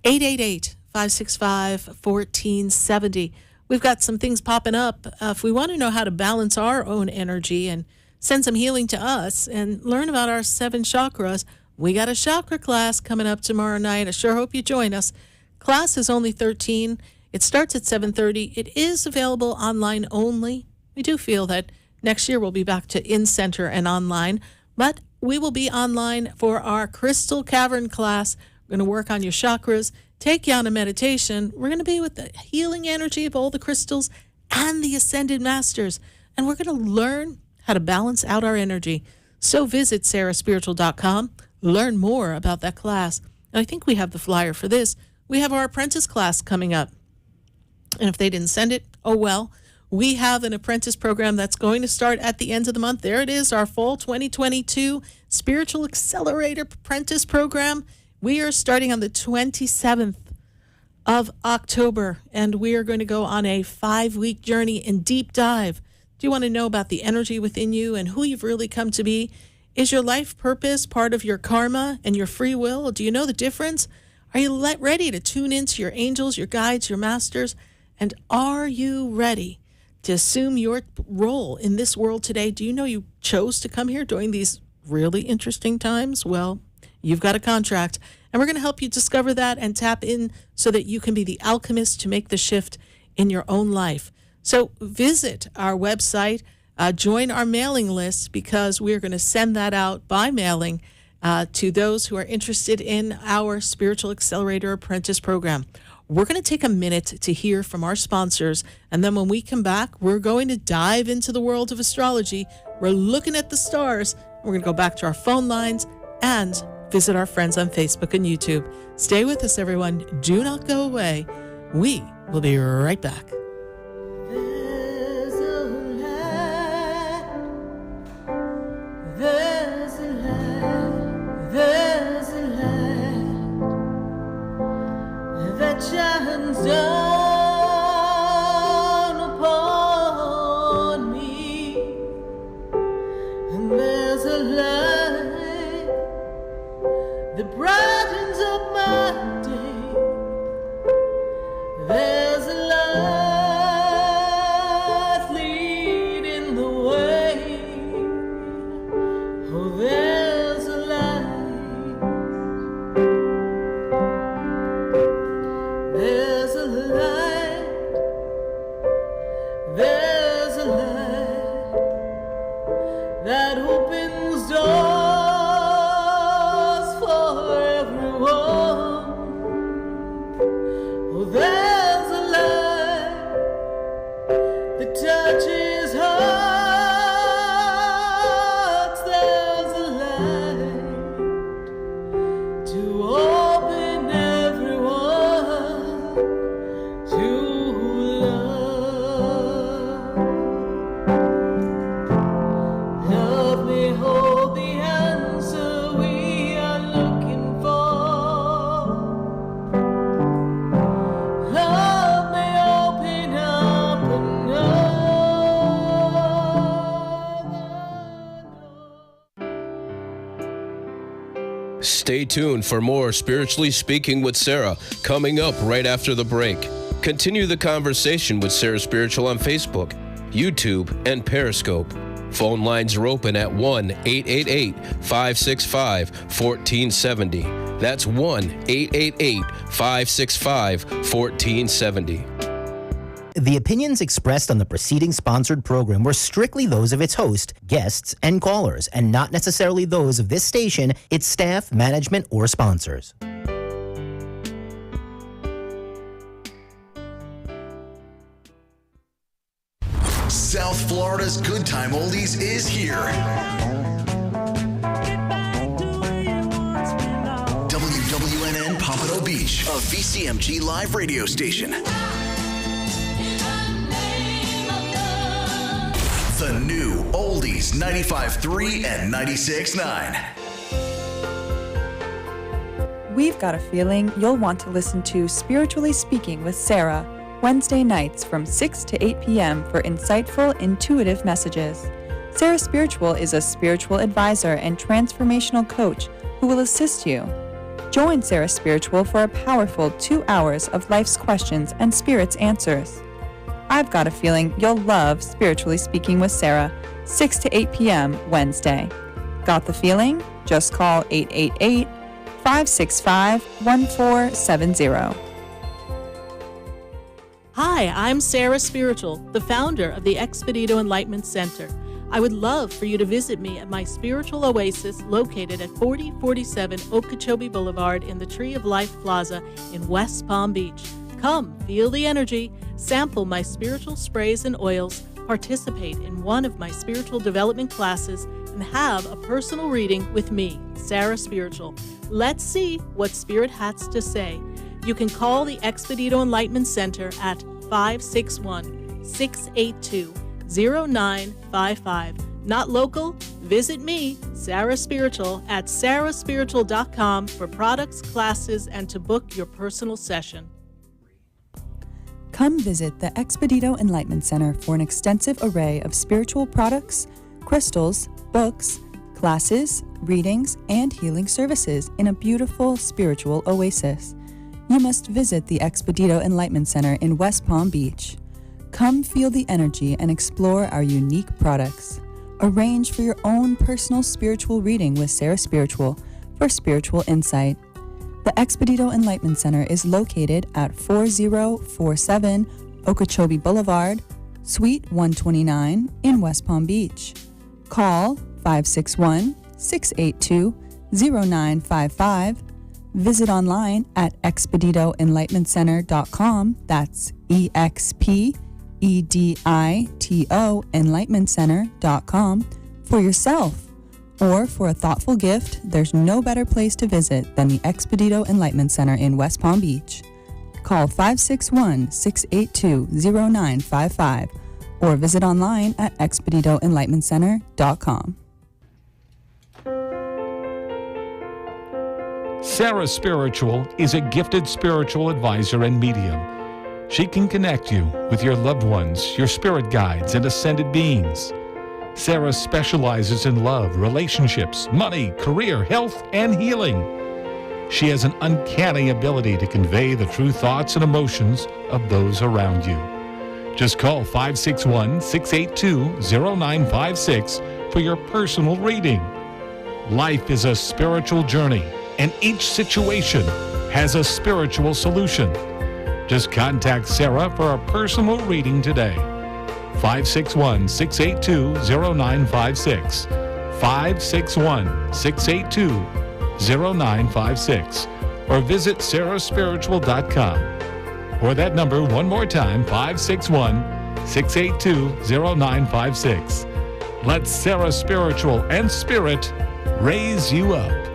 888-565-1470. We've got some things popping up. If we want to know how to balance our own energy and send some healing to us and learn about our 7 chakras, we got a chakra class coming up tomorrow night. I sure hope you join us. Class is only 13. It starts at 7:30. It is available online only. We do feel that next year we'll be back to in-center and online, but we will be online for our Crystal Cavern class. We're going to work on your chakras, take you on a meditation. We're going to be with the healing energy of all the crystals and the Ascended Masters, and we're going to learn how to balance out our energy. So visit sarahspiritual.com, learn more about that class. And I think we have the flyer for this. We have our apprentice class coming up. And if they didn't send it, oh well. We have an apprentice program that's going to start at the end of the month. There it is, our fall 2022 Spiritual Accelerator Apprentice Program. We are starting on the 27th of October, and we are going to go on a 5-week journey in deep dive. Do you want to know about the energy within you and who you've really come to be? Is your life purpose part of your karma and your free will? Do you know the difference? Are you ready to tune into your angels, your guides, your masters? And are you ready to assume your role in this world today? Do you know you chose to come here during these really interesting times? Well, you've got a contract, and we're going to help you discover that and tap in so that you can be the alchemist to make the shift in your own life. So visit our website, join our mailing list, because we're going to send that out by mailing to those who are interested in our Spiritual Accelerator Apprentice Program. We're going to take a minute to hear from our sponsors, and then when we come back, we're going to dive into the world of astrology. We're looking at the stars. We're going to go back to our phone lines and visit our friends on Facebook and YouTube. Stay with us, everyone. Do not go away. We will be right back. There's a land, there's a land, there's a land that shines down upon me, and there's a light that brightens up my day. There's a light leading the way. Oh, there's a light. There's a light. There's a light that opens doors for everyone. Oh, there's a light that touches hearts. There's a light to open everyone to love. Help me hold the answer we are looking for. Help me open up another. Stay tuned for more Spiritually Speaking with Sarah coming up right after the break. Continue the conversation with Sarah Spiritual on Facebook, YouTube, and Periscope. Phone lines are open at 1-888-565-1470. That's 1-888-565-1470. The opinions expressed on the preceding sponsored program were strictly those of its host, guests, and callers, and not necessarily those of this station, its staff, management, or sponsors. South Florida's Good Time Oldies is here. WWNN Pompano Beach, a VCMG live radio station. The new Oldies 95.3 and 96.9. We've got a feeling you'll want to listen to Spiritually Speaking with Sarah, Wednesday nights from 6 to 8 p.m. for insightful, intuitive messages. Sarah Spiritual is a spiritual advisor and transformational coach who will assist you. Join Sarah Spiritual for a powerful 2 hours of life's questions and Spirit's answers. I've got a feeling you'll love Spiritually Speaking with Sarah, 6 to 8 p.m. Wednesday. Got the feeling? Just call 888-565-1470. Hi, I'm Sarah Spiritual, the founder of the Expedito Enlightenment Center. I would love for you to visit me at my spiritual oasis located at 4047 Okeechobee Boulevard in the Tree of Life Plaza in West Palm Beach. Come, feel the energy, sample my spiritual sprays and oils, participate in one of my spiritual development classes, and have a personal reading with me, Sarah Spiritual. Let's see what Spirit has to say. You can call the Expedito Enlightenment Center at 561-682-0955. Not local? Visit me, Sarah Spiritual, at sarahspiritual.com for products, classes, and to book your personal session. Come visit the Expedito Enlightenment Center for an extensive array of spiritual products, crystals, books, classes, readings, and healing services in a beautiful spiritual oasis. You must visit the Expedito Enlightenment Center in West Palm Beach. Come feel the energy and explore our unique products. Arrange for your own personal spiritual reading with Sarah Spiritual for spiritual insight. The Expedito Enlightenment Center is located at 4047 Okeechobee Boulevard, Suite 129 in West Palm Beach. Call 561-682-0955. Visit online at expeditoenlightenmentcenter.com. That's EXPEDITO enlightenmentcenter.com for yourself. Or for a thoughtful gift, there's no better place to visit than the Expedito Enlightenment Center in West Palm Beach. Call 561-682-0955 or visit online at expeditoenlightenmentcenter.com. Sarah Spiritual is a gifted spiritual advisor and medium. She can connect you with your loved ones, your spirit guides, and ascended beings. Sarah specializes in love, relationships, money, career, health, and healing. She has an uncanny ability to convey the true thoughts and emotions of those around you. Just call 561-682-0956 for your personal reading. Life is a spiritual journey, and each situation has a spiritual solution. Just contact Sarah for a personal reading today. 561-682-0956. 561-682-0956. Or visit sarahspiritual.com. Or that number one more time, 561-682-0956. Let Sarah Spiritual and Spirit raise you up.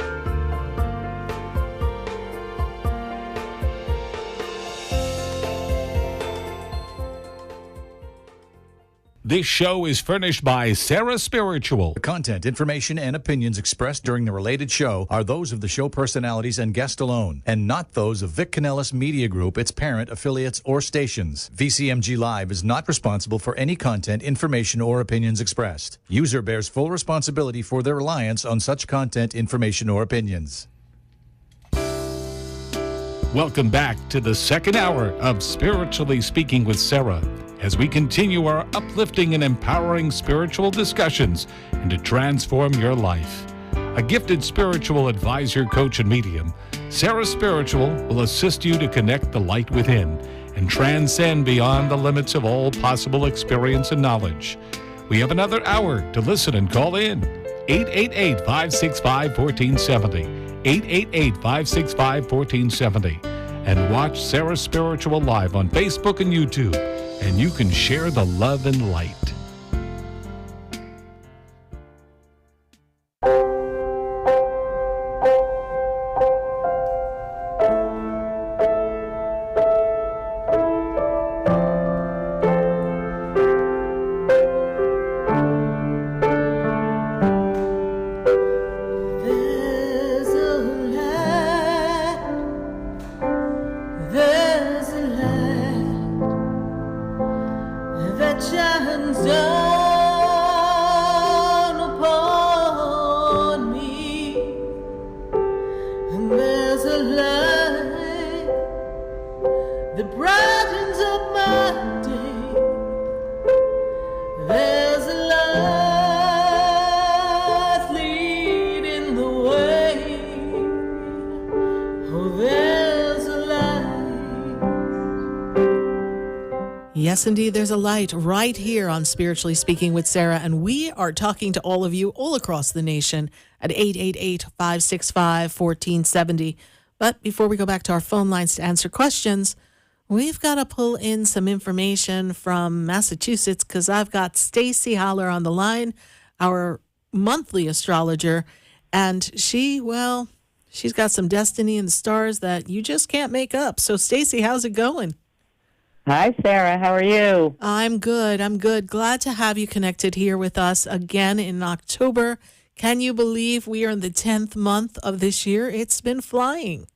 This show is furnished by Sarah Spiritual. The content, information, and opinions expressed during the related show are those of the show personalities and guest alone, and not those of Vic Canellis Media Group, its parent, affiliates, or stations. VCMG Live is not responsible for any content, information, or opinions expressed. User bears full responsibility for their reliance on such content, information, or opinions. Welcome back to the second hour of Spiritually Speaking with Sarah, as we continue our uplifting and empowering spiritual discussions and to transform your life. A gifted spiritual advisor, coach, and medium, Sarah Spiritual will assist you to connect the light within and transcend beyond the limits of all possible experience and knowledge. We have another hour to listen and call in. 888-565-1470. 888-565-1470. And watch Sarah Spiritual live on Facebook and YouTube. And you can share the love and light. There's a light, there's a light that shines down upon me, and there's a light that brightens up my day. There's a light leading the way. Oh, there's a light. Yes, indeed, there's a light right here on Spiritually Speaking with Sarah, and we are talking to all of you all across the nation at 888-565-1470. But before we go back to our phone lines to answer questions, we've got to pull in some information from Massachusetts because I've got Stacie Haller on the line, our monthly astrologer, and she's got some destiny in the stars that you just can't make up. So, Stacie, how's it going? Hi, Sarah. How are you? I'm good. Glad to have you connected here with us again in October. Can you believe we are in the 10th month of this year? It's been flying.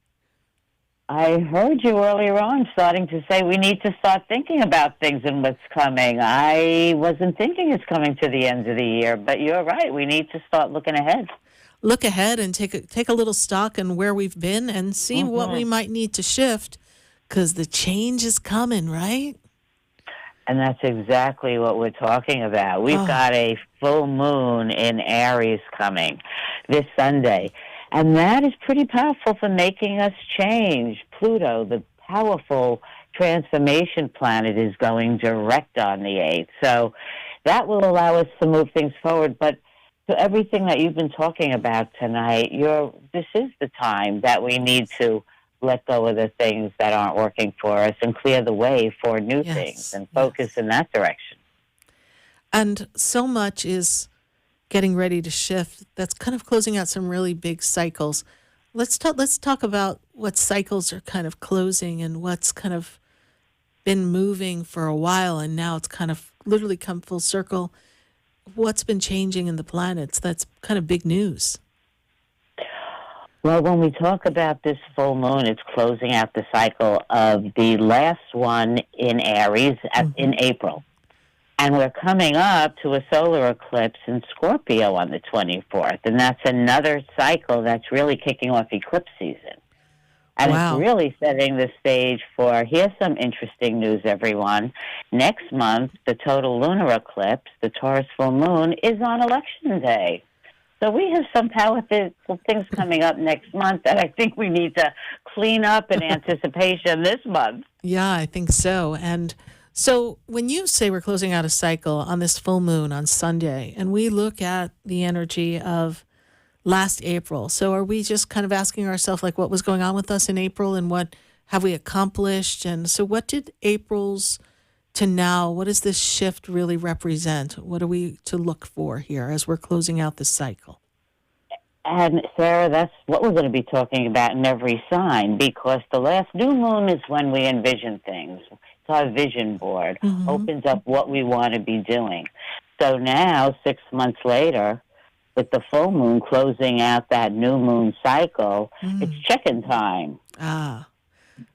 I heard you earlier on starting to say we need to start thinking about things and what's coming. I wasn't thinking it's coming to the end of the year, but you're right. We need to start looking ahead. Look ahead and take a little stock in where we've been and see what we might need to shift because the change is coming, right? And that's exactly what we're talking about. We've got a full moon in Aries coming this Sunday. And that is pretty powerful for making us change. Pluto, the powerful transformation planet, is going direct on the 8th. So that will allow us to move things forward. But to everything that you've been talking about tonight, this is the time that we need to let go of the things that aren't working for us and clear the way for new things and focus in that direction. And so much is getting ready to shift. That's kind of closing out some really big cycles. Let's talk about what cycles are kind of closing and what's kind of been moving for a while and now it's kind of literally come full circle. What's been changing in the planets? That's kind of big news. Well, when we talk about this full moon, it's closing out the cycle of the last one in Aries in April. And we're coming up to a solar eclipse in Scorpio on the 24th. And that's another cycle that's really kicking off eclipse season. And it's really setting the stage for, here's some interesting news, everyone. Next month, the total lunar eclipse, the Taurus full moon, is on Election Day. So we have some powerful things coming up next month that I think we need to clean up in anticipation this month. Yeah, I think so. And so when you say we're closing out a cycle on this full moon on Sunday, and we look at the energy of last April, so are we just kind of asking ourselves, like, what was going on with us in April and what have we accomplished? And so what did April's to now, what does this shift really represent? What are we to look for here as we're closing out this cycle? And, Sarah, that's what we're going to be talking about in every sign, because the last new moon is when we envision things. It's our vision board, opens up what we want to be doing. So now, 6 months later, with the full moon closing out that new moon cycle, it's check-in time.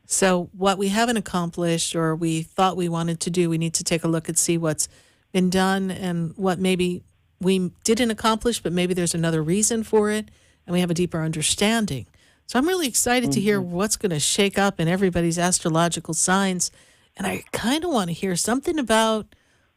So what we haven't accomplished or we thought we wanted to do, we need to take a look and see what's been done and what maybe we didn't accomplish, but maybe there's another reason for it, and we have a deeper understanding. So I'm really excited to hear what's going to shake up in everybody's astrological signs, and I kind of want to hear something about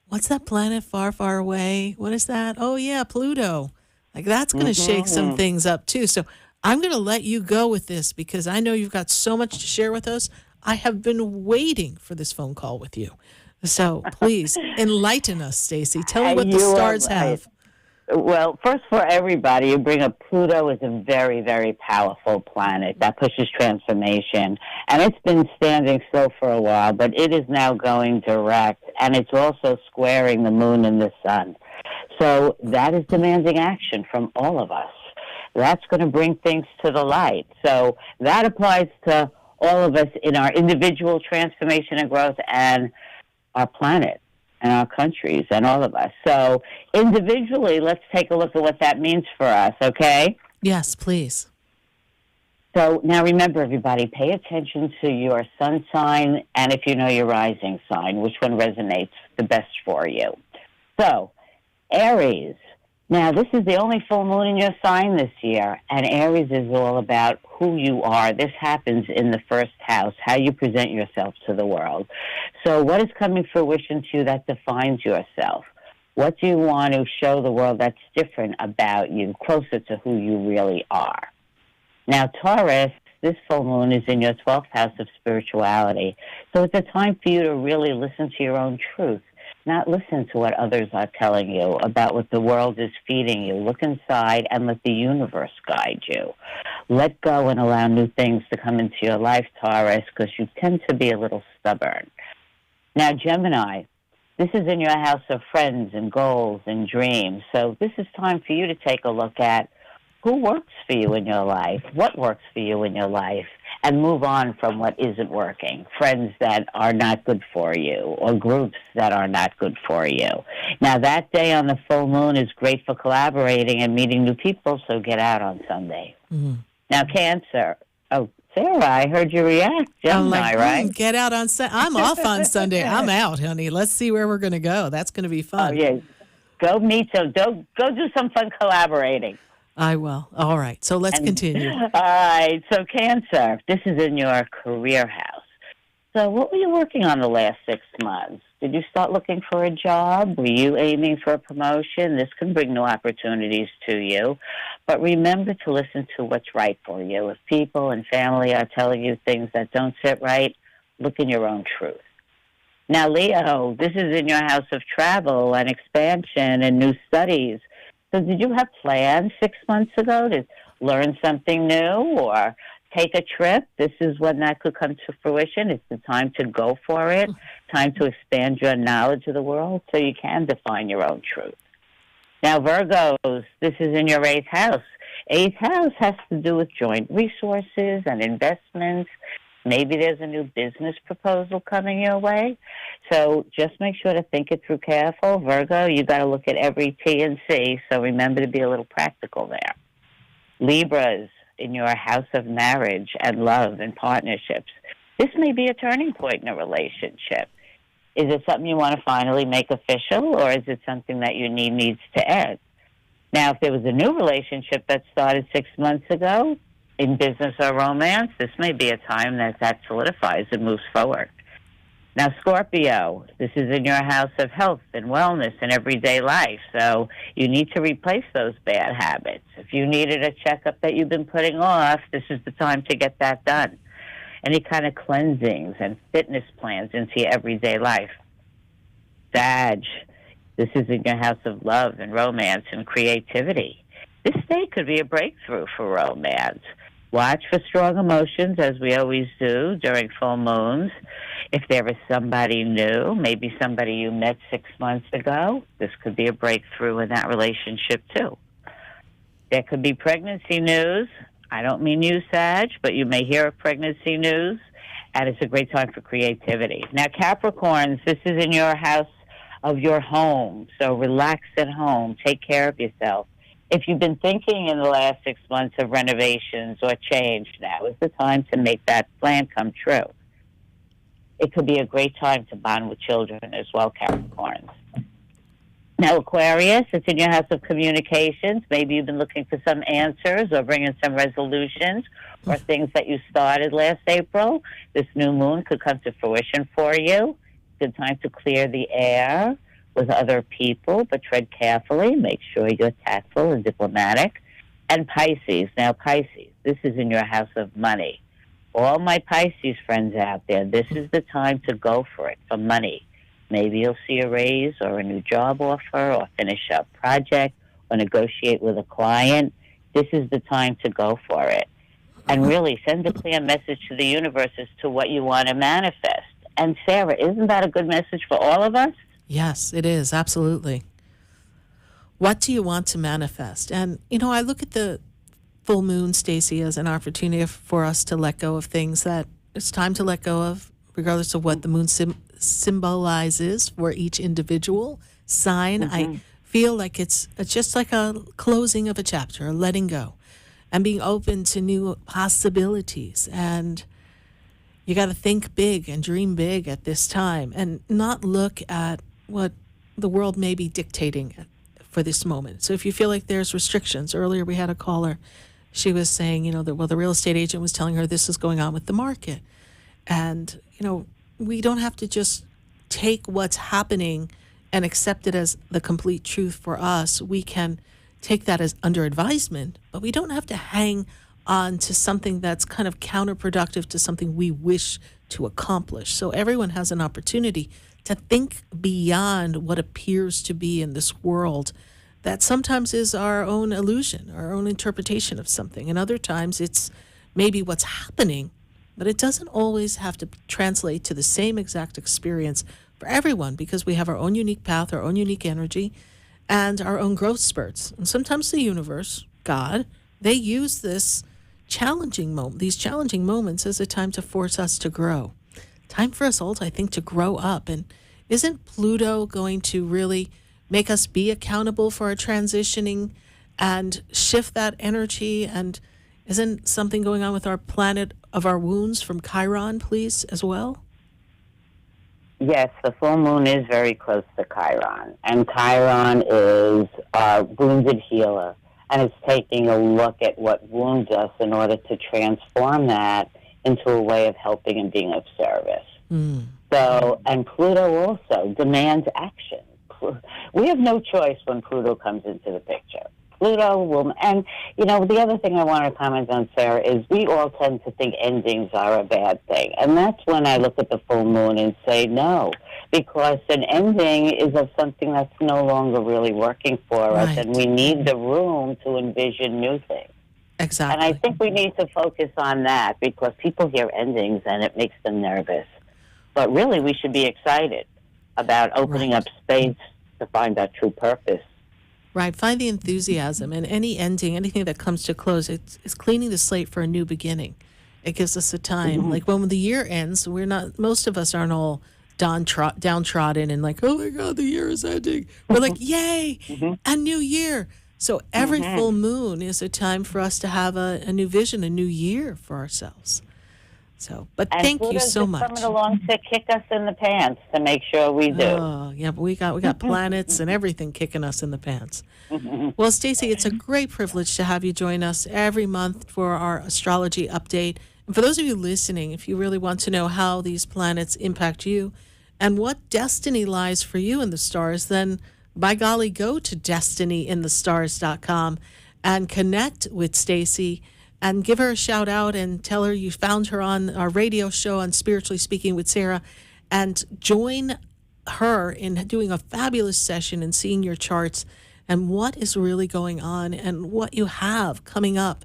what's that planet far, far away? What is that? Oh, yeah, Pluto. Like, that's going to shake some things up, too. So I'm going to let you go with this because I know you've got so much to share with us. I have been waiting for this phone call with you. So please enlighten us, Stacie. Tell me what the stars have. Well, first for everybody, you bring up Pluto is a very, very powerful planet that pushes transformation. And it's been standing still for a while, but it is now going direct. And it's also squaring the moon and the sun. So that is demanding action from all of us. That's going to bring things to the light. So that applies to all of us in our individual transformation and growth and our planet and our countries and all of us. So individually, let's take a look at what that means for us, okay? Yes, please. So now remember, everybody, pay attention to your sun sign and if you know your rising sign, which one resonates the best for you. So, Aries. Now, this is the only full moon in your sign this year, and Aries is all about who you are. This happens in the first house, how you present yourself to the world. So what is coming fruition to you that defines yourself? What do you want to show the world that's different about you, closer to who you really are? Now, Taurus, this full moon is in your 12th house of spirituality. So it's a time for you to really listen to your own truth. Not listen to what others are telling you about what the world is feeding you. Look inside and let the universe guide you. Let go and allow new things to come into your life, Taurus, because you tend to be a little stubborn. Now, Gemini, this is in your house of friends and goals and dreams. So this is time for you to take a look at who works for you in your life, what works for you in your life, and move on from what isn't working. Friends that are not good for you or groups that are not good for you. Now, that day on the full moon is great for collaborating and meeting new people, so get out on Sunday. Mm-hmm. Now, Cancer. Oh, Sarah, I heard you react. Gemini, right? Get out on Sunday. I'm off on Sunday. I'm out, honey. Let's see where we're going to go. That's going to be fun. Oh, yeah. Go meet some. Go do some fun collaborating. I will. All right. So let's continue. All right. So Cancer, this is in your career house. So what were you working on the last 6 months? Did you start looking for a job? Were you aiming for a promotion? This can bring new opportunities to you. But remember to listen to what's right for you. If people and family are telling you things that don't sit right, look in your own truth. Now, Leo, this is in your house of travel and expansion and new studies. So did you have plans 6 months ago to learn something new or take a trip? This is when that could come to fruition. It's the time to go for it, time to expand your knowledge of the world so you can define your own truth. Now, Virgos, this is in your 8th house. 8th house has to do with joint resources and investments. Maybe there's a new business proposal coming your way. So just make sure to think it through careful. Virgo, you got to look at every T and C, so remember to be a little practical there. Libras, in your house of marriage and love and partnerships. This may be a turning point in a relationship. Is it something you want to finally make official, or is it something that you needs to end? Now, if there was a new relationship that started 6 months ago, in business or romance, this may be a time that solidifies and moves forward. Now, Scorpio, this is in your house of health and wellness and everyday life, so you need to replace those bad habits. If you needed a checkup that you've been putting off, this is the time to get that done. Any kind of cleansings and fitness plans into your everyday life. Sag, this is in your house of love and romance and creativity. This day could be a breakthrough for romance. Watch for strong emotions, as we always do during full moons. If there is somebody new, maybe somebody you met 6 months ago, this could be a breakthrough in that relationship, too. There could be pregnancy news. I don't mean you, Sag, but you may hear of pregnancy news, and it's a great time for creativity. Now, Capricorns, this is in your house of your home, so relax at home. Take care of yourself. If you've been thinking in the last 6 months of renovations or change, now is the time to make that plan come true. It could be a great time to bond with children as well, Capricorns. Now, Aquarius, it's in your house of communications. Maybe you've been looking for some answers or bringing some resolutions or things that you started last April. This new moon could come to fruition for you. Good time to clear the air with other people, but tread carefully. Make sure you're tactful and diplomatic. And Pisces. Now, Pisces, this is in your house of money. All my Pisces friends out there, this is the time to go for it, for money. Maybe you'll see a raise or a new job offer or finish a project or negotiate with a client. This is the time to go for it. And really send a clear message to the universe as to what you want to manifest. And Sarah, isn't that a good message for all of us? Yes, it is. Absolutely. What do you want to manifest? And, I look at the full moon, Stacie, as an opportunity for us to let go of things that it's time to let go of, regardless of what the moon symbolizes for each individual sign. I feel like it's just like a closing of a chapter, a letting go, and being open to new possibilities. And you got to think big and dream big at this time and not look at what the world may be dictating for this moment. So if you feel like there's restrictions, earlier we had a caller, she was saying, the real estate agent was telling her this is going on with the market. And, we don't have to just take what's happening and accept it as the complete truth for us. We can take that as under advisement, but we don't have to hang on to something that's kind of counterproductive to something we wish to accomplish. So everyone has an opportunity to think beyond what appears to be in this world that sometimes is our own illusion, our own interpretation of something. And other times it's maybe what's happening, but it doesn't always have to translate to the same exact experience for everyone, because we have our own unique path, our own unique energy, and our own growth spurts. And sometimes the universe, God, they use these challenging moments as a time to force us to grow. Time for us all, I think, to grow up. And isn't Pluto going to really make us be accountable for our transitioning and shift that energy? And isn't something going on with our planet of our wounds from Chiron, please, as well? Yes, the full moon is very close to Chiron. And Chiron is our wounded healer. And it's taking a look at what wounds us in order to transform that into a way of helping and being of service. So, and Pluto also demands action. We have no choice when Pluto comes into the picture. Pluto will, and the other thing I want to comment on, Sarah, is we all tend to think endings are a bad thing. And that's when I look at the full moon and say no, because an ending is of something that's no longer really working for us, and we need the room to envision new things. Exactly. And I think we need to focus on that, because people hear endings and it makes them nervous. But really, we should be excited about opening up space to find our true purpose. Right. Find the enthusiasm. And any ending, anything that comes to close, it's cleaning the slate for a new beginning. It gives us a time. Like when the year ends, most of us aren't all downtrodden and like, oh my God, the year is ending. We're like, yay, a new year. So every full moon is a time for us to have a new vision, a new year for ourselves. So, but and thank Pluto's you so much. Coming along to kick us in the pants to make sure we do. Oh, yeah, but we got planets and everything kicking us in the pants. Well, Stacie, it's a great privilege to have you join us every month for our astrology update. And for those of you listening, if you really want to know how these planets impact you and what destiny lies for you in the stars, then by golly, go to destinyinthestars.com and connect with Stacie and give her a shout out and tell her you found her on our radio show on Spiritually Speaking with Sarah, and join her in doing a fabulous session and seeing your charts and what is really going on and what you have coming up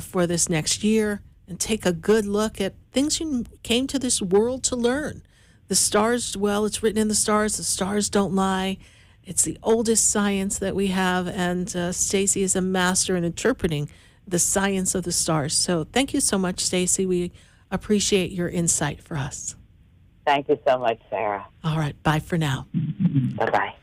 for this next year, and take a good look at things you came to this world to learn. The stars, well, it's written in the stars don't lie. It's the oldest science that we have, and Stacie is a master in interpreting the science of the stars. So thank you so much, Stacie. We appreciate your insight for us. Thank you so much, Sarah. All right. Bye for now. Bye-bye.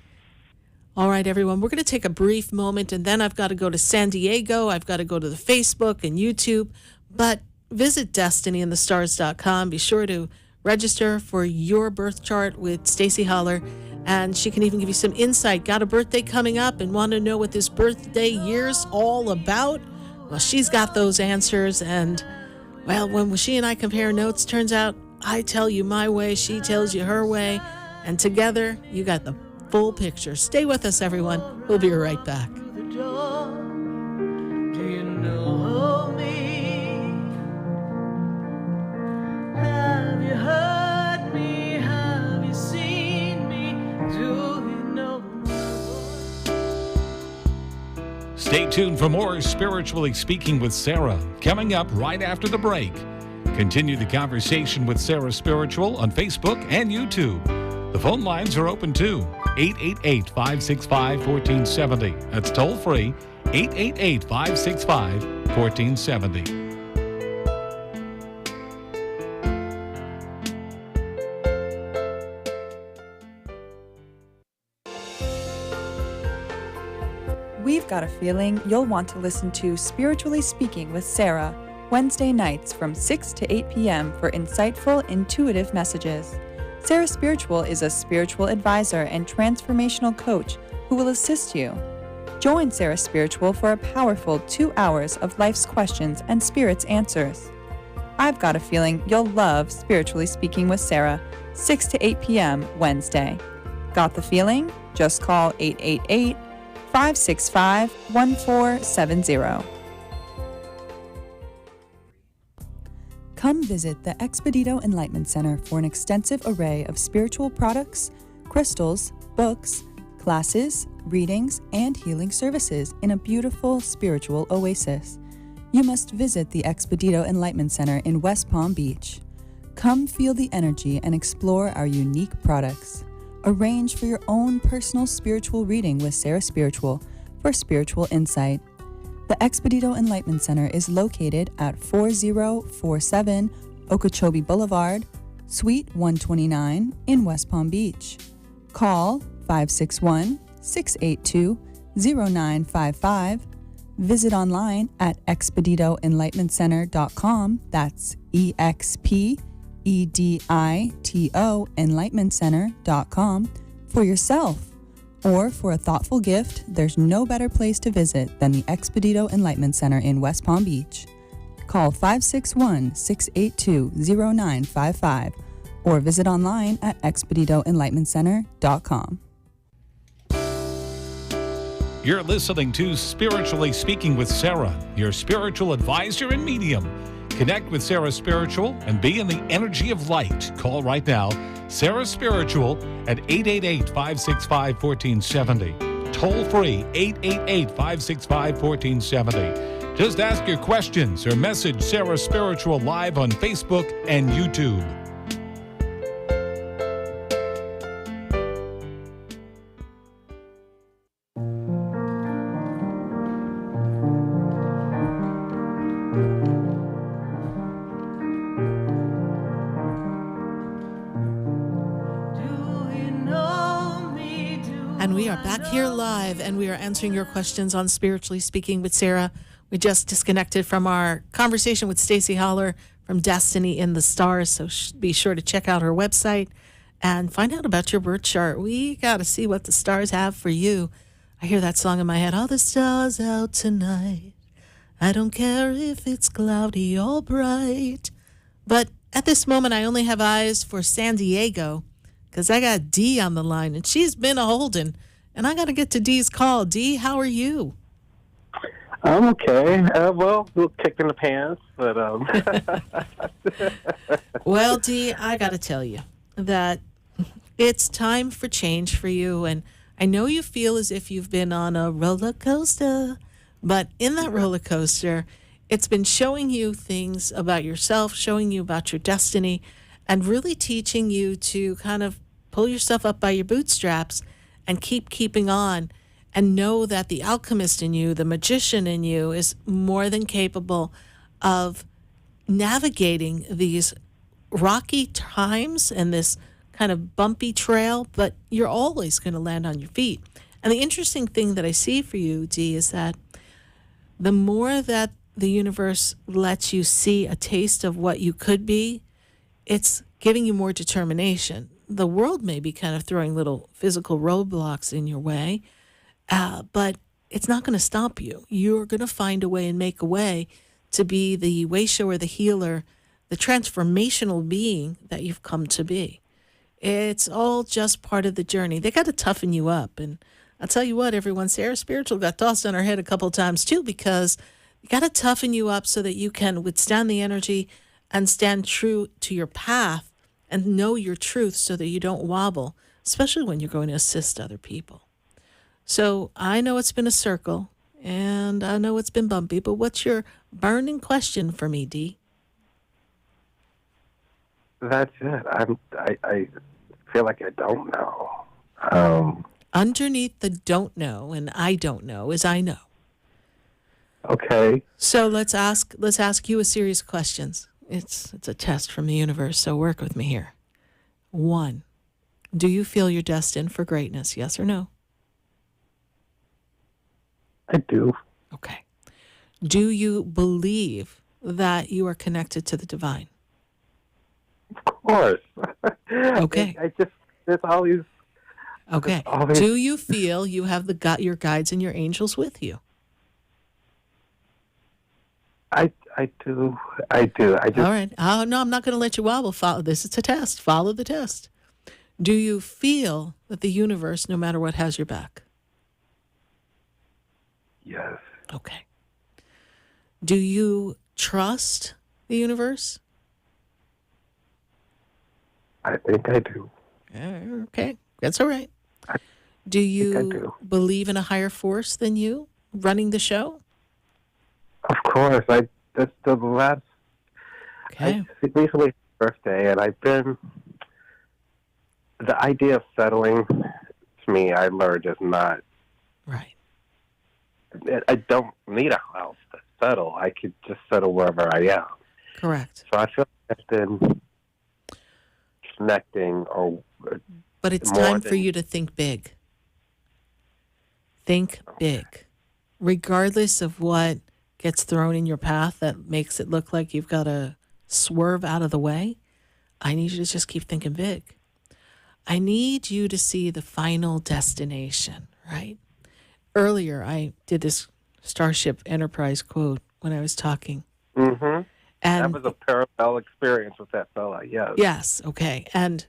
All right, everyone. We're going to take a brief moment, and then I've got to go to San Diego. I've got to go to the Facebook and YouTube. But visit destinyinthestars.com. Be sure to register for your birth chart with Stacie Haller, and she can even give you some insight. Got a birthday coming up and want to know what this birthday year's all about? Well, she's got those answers, and, well, when she and I compare notes, turns out I tell you my way, she tells you her way, and together you got the full picture. Stay with us, everyone. We'll be right back. Stay tuned for more Spiritually Speaking with Sarah coming up right after the break. Continue the conversation with Sarah Spiritual on Facebook and YouTube. The phone lines are open too. 888-565-1470. That's toll free. 888-565-1470. We've got a feeling you'll want to listen to Spiritually Speaking with Sarah, Wednesday nights from 6 to 8 p.m. for insightful, intuitive messages. Sarah Spiritual is a spiritual advisor and transformational coach who will assist you. Join Sarah Spiritual for a powerful 2 hours of life's questions and Spirit's answers. I've got a feeling you'll love Spiritually Speaking with Sarah, 6 to 8 p.m. Wednesday. Got the feeling? Just call 888-565-1470. Come visit the Expedito Enlightenment Center for an extensive array of spiritual products, crystals, books, classes, readings, and healing services in a beautiful spiritual oasis. You must visit the Expedito Enlightenment Center in West Palm Beach. Come feel the energy and explore our unique products. Arrange for your own personal spiritual reading with Sarah Spiritual for spiritual insight. The Expedito Enlightenment Center is located at 4047 Okeechobee Boulevard, Suite 129 in West Palm Beach. Call 561-682-0955. Visit online at expeditoenlightenmentcenter.com. That's EXPEDITO enlightenmentcenter.com for yourself. Or for a thoughtful gift, there's no better place to visit than the Expedito Enlightenment Center in West Palm Beach. Call 561-682-0955 or visit online at expeditoenlightenmentcenter.com. You're listening to Spiritually Speaking with Sarah, your spiritual advisor and medium. Connect with Sarah Spiritual and be in the energy of light. Call right now, Sarah Spiritual at 888-565-1470. Toll free, 888-565-1470. Just ask your questions or message Sarah Spiritual live on Facebook and YouTube. And we are back here live, and we are answering your questions on Spiritually Speaking with Sarah. We just disconnected from our conversation with Stacie Haller from Destiny in the Stars, so be sure to check out her website and find out about your birth chart. We got to see what the stars have for you. I hear that song in my head, all the stars out tonight. I don't care if it's cloudy or bright. But at this moment, I only have eyes for San Diego, because I got Dee on the line, and she's been a holding. And I got to get to Dee's call. Dee, how are you? I'm okay. Well, a little kick in the pants, but... Well, Dee, I got to tell you that it's time for change for you. And I know you feel as if you've been on a roller coaster, but in that roller coaster, it's been showing you things about yourself, showing you about your destiny, and really teaching you to kind of pull yourself up by your bootstraps and keeping on, and know that the alchemist in you, the magician in you, is more than capable of navigating these rocky times and this kind of bumpy trail, but you're always going to land on your feet. And the interesting thing that I see for you, Dee, is that the more that the universe lets you see a taste of what you could be, it's giving you more determination. The world may be kind of throwing little physical roadblocks in your way, but it's not going to stop you. You're going to find a way and make a way to be the way shower, the healer, the transformational being that you've come to be. It's all just part of the journey. They got to toughen you up. And I'll tell you what, everyone, Sarah Spiritual got tossed on her head a couple of times too, because you got to toughen you up so that you can withstand the energy and stand true to your path and know your truth so that you don't wobble, especially when you're going to assist other people. So I know it's been a circle, And I know it's been bumpy, but what's your burning question for me, Dee? That's it. I feel like I don't know. Underneath the don't know and I don't know is I know. Okay. So let's ask you a series of questions. It's a test from the universe, so work with me here. 1, do you feel you're destined for greatness? Yes or no? I do. Okay. Do you believe that you are connected to the divine? Of course. Okay. There's always. Okay. Do you feel you have your guides and your angels with you? I do. I do. All right. Oh, no, I'm not going to let you wobble. This is a test. Follow the test. Do you feel that the universe, no matter what, has your back? Yes. Okay. Do you trust the universe? I think I do. Okay. That's all right. Do you believe in a higher force than you running the show? Of course. That's the last. Okay. Recently, birthday, and I've been. The idea of settling, to me, I learned is not. Right. I don't need a house to settle. I could just settle wherever I am. Correct. So I feel like I've been connecting, but it's time for you to think big. Think big. Regardless of what gets thrown in your path that makes it look like you've got to swerve out of the way, I need you to just keep thinking big. I need you to see the final destination, right? Earlier, I did this Starship Enterprise quote when I was talking. Mm-hmm. And that was a parallel experience with that fella, yes. Yes, okay. And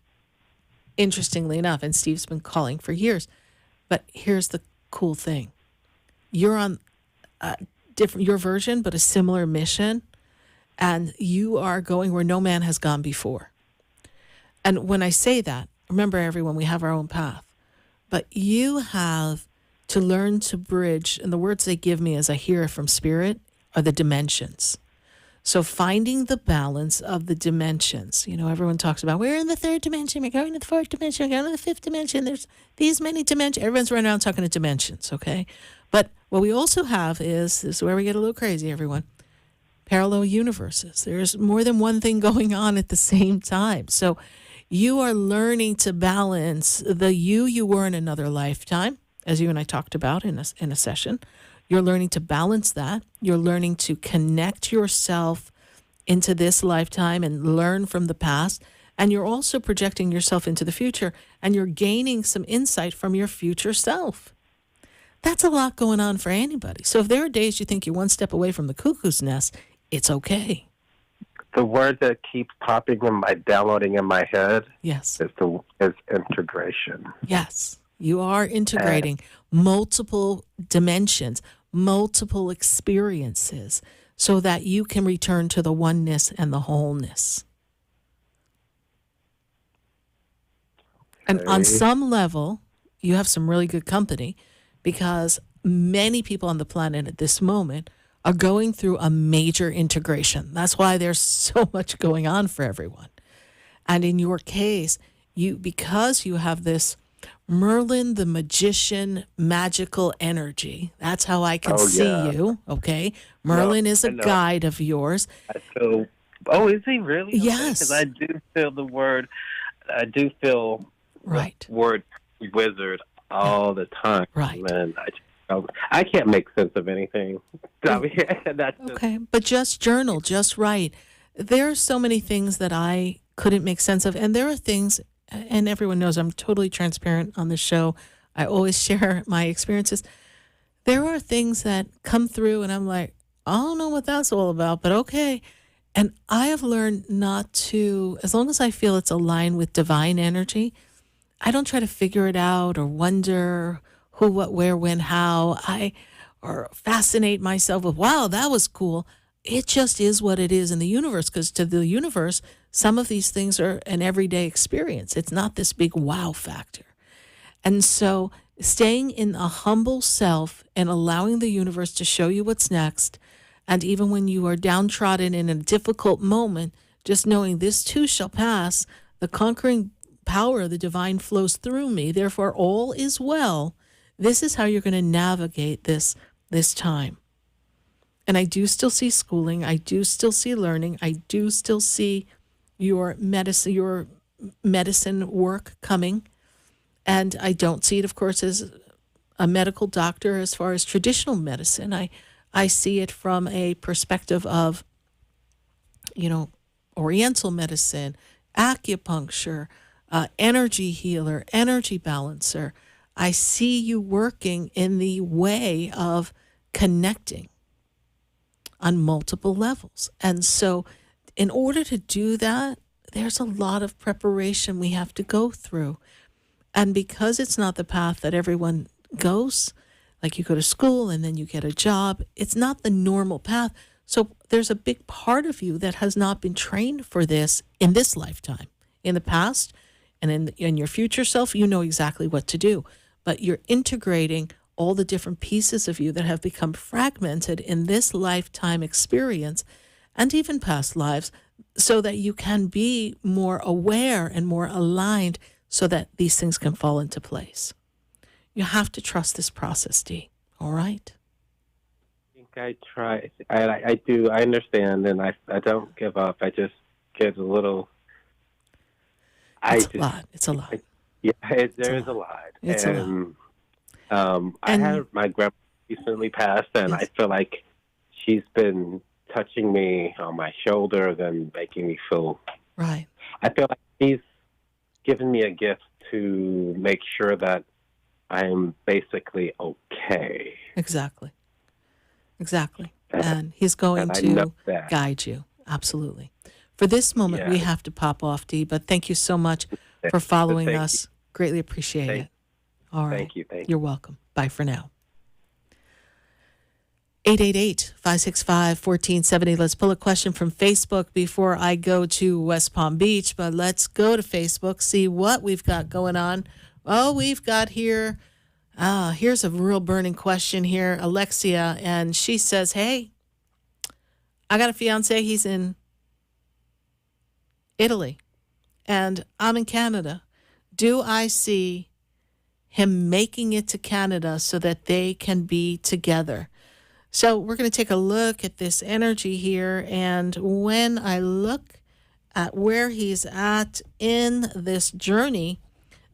interestingly enough, and Steve's been calling for years, but here's the cool thing. You're on your version, but a similar mission, and you are going where no man has gone before. And when I say that, remember everyone, we have our own path, but you have to learn to bridge, and the words they give me as I hear it from Spirit are the dimensions. So finding the balance of the dimensions. You know, everyone talks about, we're in the 3rd dimension, we're going to the 4th dimension, we're going to the 5th dimension, there's these many dimensions. Everyone's running around talking to dimensions, okay? But what we also have this is where we get a little crazy, everyone, parallel universes. There's more than one thing going on at the same time. So you are learning to balance the you were in another lifetime, as you and I talked about in a session. You're learning to balance that. You're learning to connect yourself into this lifetime and learn from the past. And you're also projecting yourself into the future, and you're gaining some insight from your future self. That's a lot going on for anybody. So if there are days you think you're one step away from the cuckoo's nest, it's okay. The word that keeps downloading in my head, yes, is integration. Yes. You are integrating multiple dimensions, multiple experiences, so that you can return to the oneness and the wholeness. Okay. And on some level, you have some really good company, because many people on the planet at this moment are going through a major integration. That's why there's so much going on for everyone. And in your case, because you have this Merlin, the magician, magical energy. That's how I can see you, okay? Merlin is a guide of yours. Is he really? Yes. Because I do feel the word word wizard all the time. Right. Man, I can't make sense of anything. Okay, but just journal, just write. There are so many things that I couldn't make sense of, and there are things, and everyone knows I'm totally transparent on the show. I always share my experiences. There are things that come through, and I'm like, I don't know what that's all about, but okay. And I have learned not to, as long as I feel it's aligned with divine energy, I don't try to figure it out or wonder who, what, where, when, how, or fascinate myself with, wow, that was cool. It just is what it is in the universe, because to the universe, some of these things are an everyday experience. It's not this big wow factor. And so staying in a humble self and allowing the universe to show you what's next. And even when you are downtrodden in a difficult moment, just knowing this too shall pass, the conquering power of the divine flows through me, therefore all is well. This is how you're going to navigate this time. And I do still see schooling. I do still see learning. I do still see your medicine work coming. And I don't see it, of course, as a medical doctor as far as traditional medicine. I see it from a perspective of, Oriental medicine, acupuncture, energy healer, energy balancer. I see you working in the way of connecting on multiple levels. And so in order to do that, there's a lot of preparation we have to go through. And because it's not the path that everyone goes, like you go to school and then you get a job, it's not the normal path. So there's a big part of you that has not been trained for this in this lifetime. In the past and in your future self, you know exactly what to do. But you're integrating all the different pieces of you that have become fragmented in this lifetime experience and even past lives so that you can be more aware and more aligned so that these things can fall into place. You have to trust this process, Dee. All right? I think I try. I do. I understand, and I don't give up. I just get a little... It's a lot. It's a lot. There is a lot. It's a lot. I had my grandma recently passed, and Yes. I feel like she's been touching me on my shoulder and making me feel... Right. I feel like she's given me a gift to make sure that I'm basically okay. Exactly. And he's going to guide you. Absolutely. For this moment, we have to pop off, Dee, but thank you so much for following us. Greatly appreciate it. All right. Thank you. You're welcome. Bye for now. 888-565-1470. Let's pull a question from Facebook before I go to West Palm Beach, but let's go to Facebook, see what we've got going on. Oh, we've got here, here's a real burning question here, Alexia, and she says, hey, I got a fiance, he's in Italy, and I'm in Canada. Do I see him making it to Canada so that they can be together? So we're going to take a look at this energy here, and when I look at where he's at in this journey,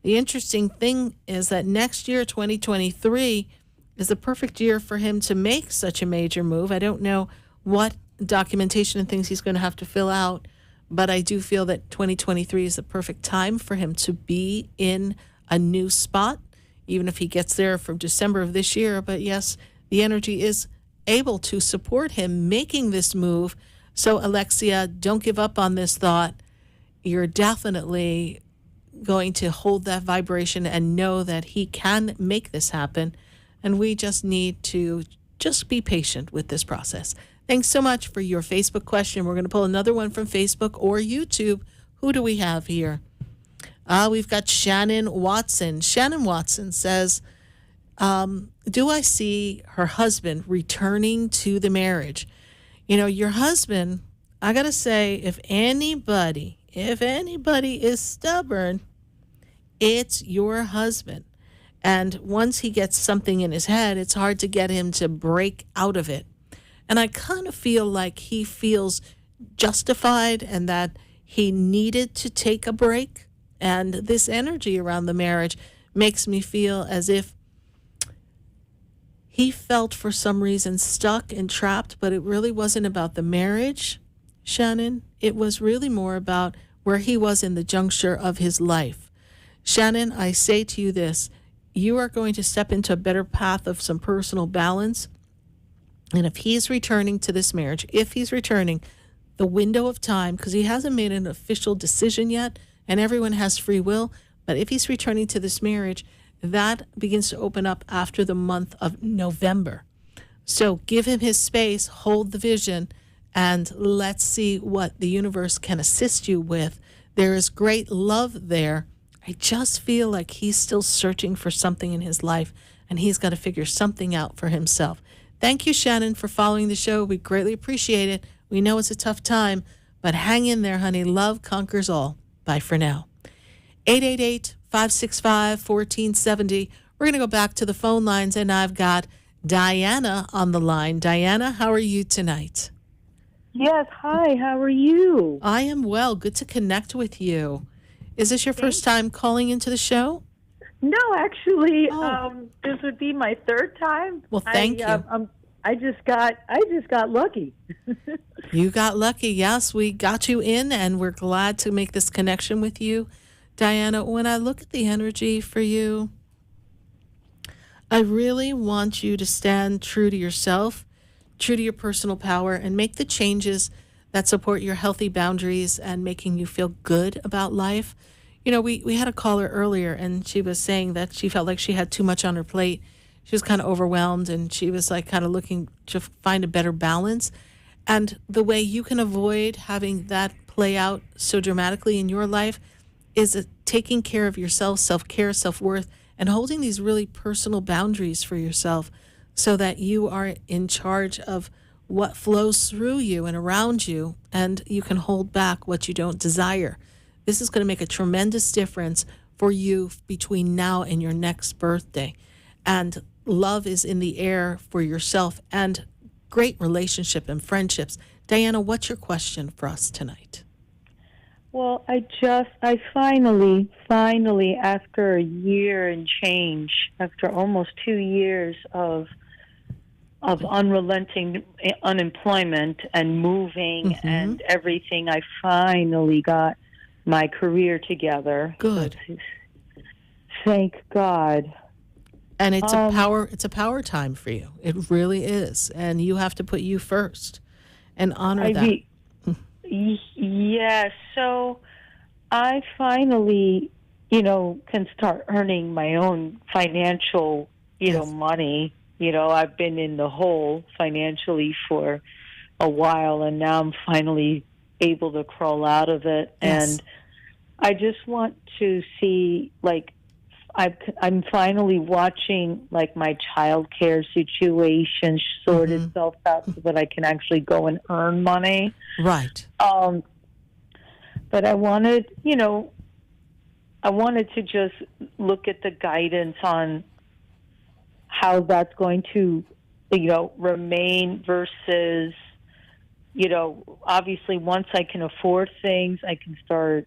the interesting thing is that next year, 2023, is the perfect year for him to make such a major move. I don't know what documentation and things he's going to have to fill out, but I do feel that 2023 is the perfect time for him to be in a new spot, even if he gets there from December of this year. But yes, the energy is able to support him making this move. So Alexia, don't give up on this thought. You're definitely going to hold that vibration and know that he can make this happen. And we just need to just be patient with this process. Thanks so much for your Facebook question. We're going to pull another one from Facebook or YouTube. Who do we have here? We've got Shannon Watson. Shannon Watson says, do I see her husband returning to the marriage? Your husband, I got to say, if anybody is stubborn, it's your husband. And once he gets something in his head, it's hard to get him to break out of it. And I kind of feel like he feels justified and that he needed to take a break. And this energy around the marriage makes me feel as if he felt for some reason stuck and trapped, but it really wasn't about the marriage, Shannon. It was really more about where he was in the juncture of his life. Shannon, I say to you this, you are going to step into a better path of some personal balance. And if he's returning to this marriage, the window of time, because he hasn't made an official decision yet, and everyone has free will, but if he's returning to this marriage, that begins to open up after the month of November. So give him his space, hold the vision, and let's see what the universe can assist you with. There is great love there. I just feel like he's still searching for something in his life, and he's got to figure something out for himself. Thank you, Shannon, for following the show. We greatly appreciate it. We know it's a tough time, but hang in there, honey. Love conquers all. Bye for now. 888-565-1470. We're going to go back to the phone lines, and I've got Diana on the line. Diana, how are you tonight? Yes, hi, how are you? I am well. Good to connect with you. Is this your first time calling into the show? No, actually, this would be my third time. Well, thank you. I just got lucky. You got lucky. Yes, we got you in, and we're glad to make this connection with you. Diana, when I look at the energy for you, I really want you to stand true to yourself, true to your personal power, and make the changes that support your healthy boundaries and making you feel good about life. You know, we had a caller earlier, and she was saying that she felt like she had too much on her plate. She was kind of overwhelmed, and she was like kind of looking to find a better balance. And the way you can avoid having that play out so dramatically in your life is taking care of yourself, self-care, self-worth, and holding these really personal boundaries for yourself so that you are in charge of what flows through you and around you, and you can hold back what you don't desire. This is going to make a tremendous difference for you between now and your next birthday. And love is in the air for yourself and great relationship and friendships. Diana, what's your question for us tonight? Well, I finally, after a year and change, after almost 2 years of unrelenting unemployment and moving and everything, I finally got my career together. Good. Thank God. And it's a power time for you. It really is. And you have to put you first and honor that. Yes. So I finally, can start earning my own financial, money. I've been in the hole financially for a while, and now I'm finally able to crawl out of it. Yes. And I just want to see, I'm finally watching, my child care situation sort itself out so that I can actually go and earn money. Right. But I wanted to just look at the guidance on how that's going to, remain versus, obviously once I can afford things, I can start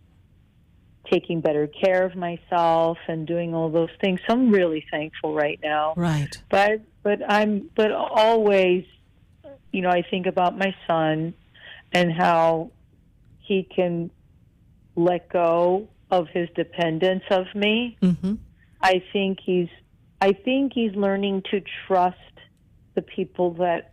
taking better care of myself and doing all those things. So I'm really thankful right now. Right. But always, I think about my son and how he can let go of his dependence of me. Mm-hmm. I think he's learning to trust the people that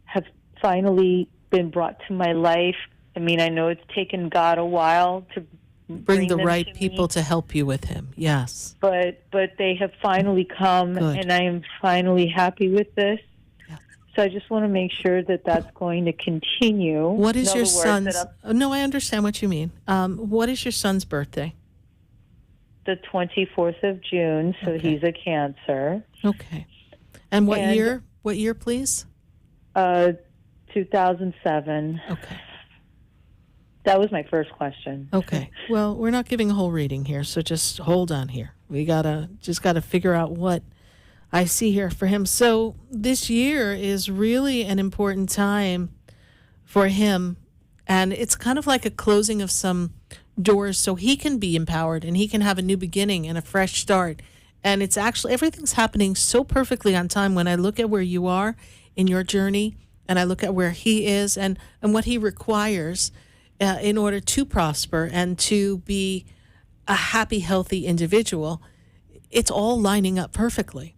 have finally been brought to my life. I mean, I know it's taken God a while to bring the right people to help you with him. Yes. But they have finally come. Good. And I am finally happy with this. Yes. So I just want to make sure that that's going to continue. What is your son's? No, I understand what you mean. What is your son's birthday? The 24th of June, so okay. He's a Cancer. Okay. And what year? What year, please? 2007. Okay. That was my first question. Okay. Well, we're not giving a whole reading here, so just hold on here. We gotta figure out what I see here for him. So this year is really an important time for him, and it's kind of like a closing of some doors so he can be empowered and he can have a new beginning and a fresh start. And it's actually, everything's happening so perfectly on time when I look at where you are in your journey and I look at where he is and what he requires in order to prosper and to be a happy, healthy individual. It's all lining up perfectly.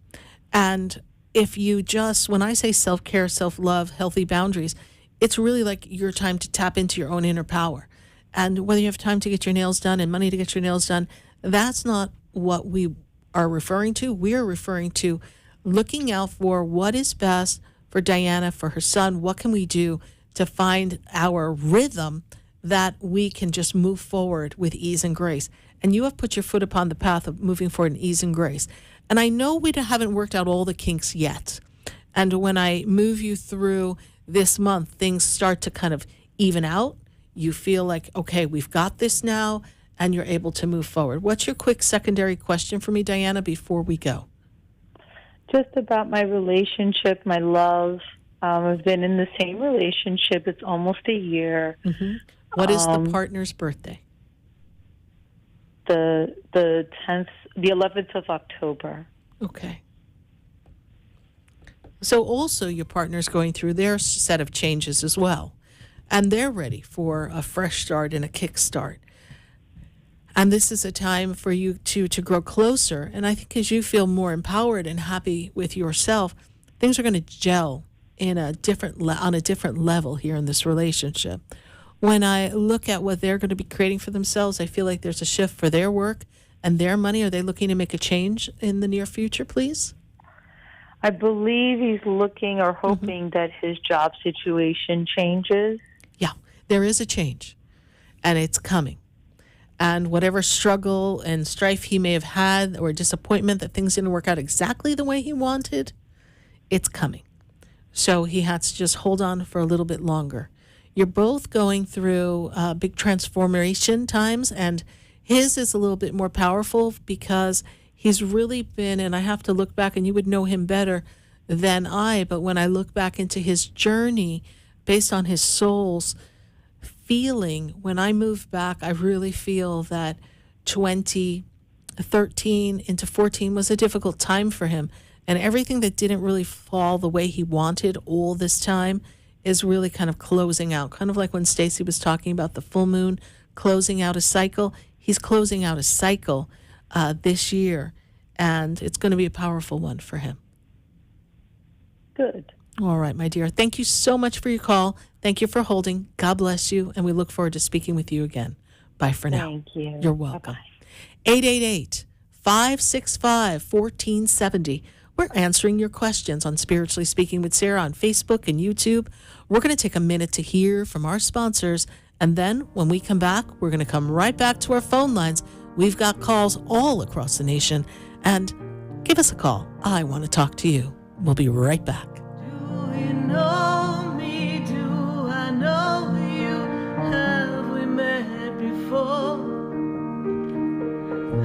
And if you just, when I say self-care, self-love, healthy boundaries, it's really like your time to tap into your own inner power. And whether you have time to get your nails done and money to get your nails done, that's not what we are referring to. We are referring to looking out for what is best for Diana, for her son. What can we do to find our rhythm that we can just move forward with ease and grace. And you have put your foot upon the path of moving forward in ease and grace. And I know we haven't worked out all the kinks yet. And when I move you through this month, things start to kind of even out. You feel like, okay, we've got this now, and you're able to move forward. What's your quick secondary question for me, Diana, before we go? Just about my relationship, my love. I've been in the same relationship. It's almost a year. Mm-hmm. What is the partner's birthday? The 11th of October. Okay. So also your partner's going through their set of changes as well. And they're ready for a fresh start and a kickstart. And this is a time for you to grow closer. And I think as you feel more empowered and happy with yourself, things are going to gel in a different on a different level here in this relationship. When I look at what they're going to be creating for themselves, I feel like there's a shift for their work and their money. Are they looking to make a change in the near future, please? I believe he's looking or hoping that his job situation changes. Yeah, there is a change, and it's coming. And whatever struggle and strife he may have had or disappointment that things didn't work out exactly the way he wanted, it's coming. So he has to just hold on for a little bit longer. You're both going through big transformation times, and his is a little bit more powerful because he's really been, and I have to look back, and you would know him better than I, but when I look back into his journey based on his soul's feeling, when I move back, I really feel that 2013 into 14 was a difficult time for him. And everything that didn't really fall the way he wanted all this time is really kind of closing out. Kind of like when Stacie was talking about the full moon closing out a cycle. He's closing out a cycle this year, and it's going to be a powerful one for him. Good. All right, my dear. Thank you so much for your call. Thank you for holding. God bless you, and we look forward to speaking with you again. Bye for now. Thank you. You're welcome. Bye-bye. 888-565-1470. We're answering your questions on Spiritually Speaking with Sarah on Facebook and YouTube. We're going to take a minute to hear from our sponsors, and then when we come back, we're going to come right back to our phone lines. We've got calls all across the nation, and give us a call. I want to talk to you. We'll be right back. Do you know me? Do I know you? Have we met before?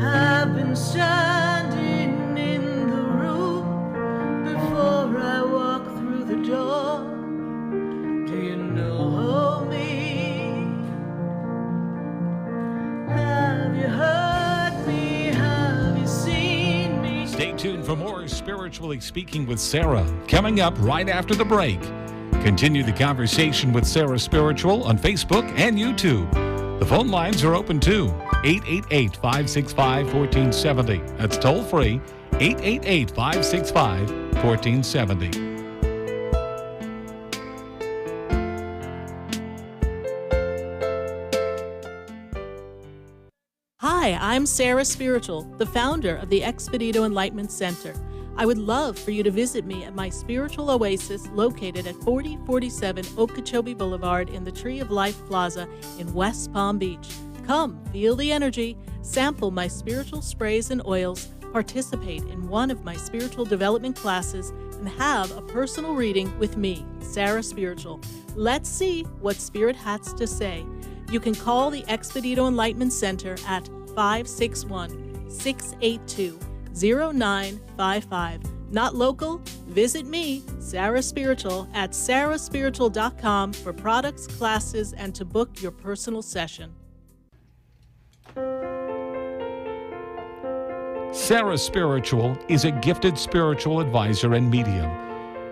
I've been standing in the room before I walk through the door. Do you know me? Have you heard me? Have you seen me? Stay tuned for more Spiritually Speaking with Sarah, coming up right after the break. Continue the conversation with Sarah Spiritual on Facebook and YouTube. The phone lines are open too. 888-565-1470. That's toll free. 888-565-1470. Hi, I'm Sarah Spiritual, the founder of the Expedito Enlightenment Center. I would love for you to visit me at my spiritual oasis located at 4047 Okeechobee Boulevard in the Tree of Life Plaza in West Palm Beach. Come, feel the energy, sample my spiritual sprays and oils, participate in one of my spiritual development classes, and have a personal reading with me, Sarah Spiritual. Let's see what Spirit has to say. You can call the Expedito Enlightenment Center at 561-682-0955. Not local? Visit me, Sarah Spiritual, at sarahspiritual.com for products, classes, and to book your personal session. Sarah Spiritual is a gifted spiritual advisor and medium.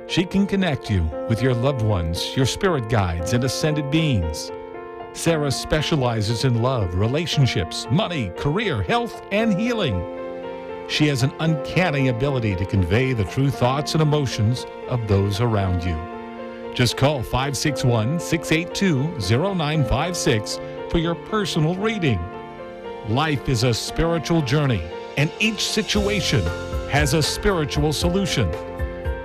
She can connect you with your loved ones, your spirit guides, and ascended beings. Sarah specializes in love, relationships, money, career, health, and healing. She has an uncanny ability to convey the true thoughts and emotions of those around you. Just call 561-682-0956 for your personal reading. Life is a spiritual journey, and each situation has a spiritual solution.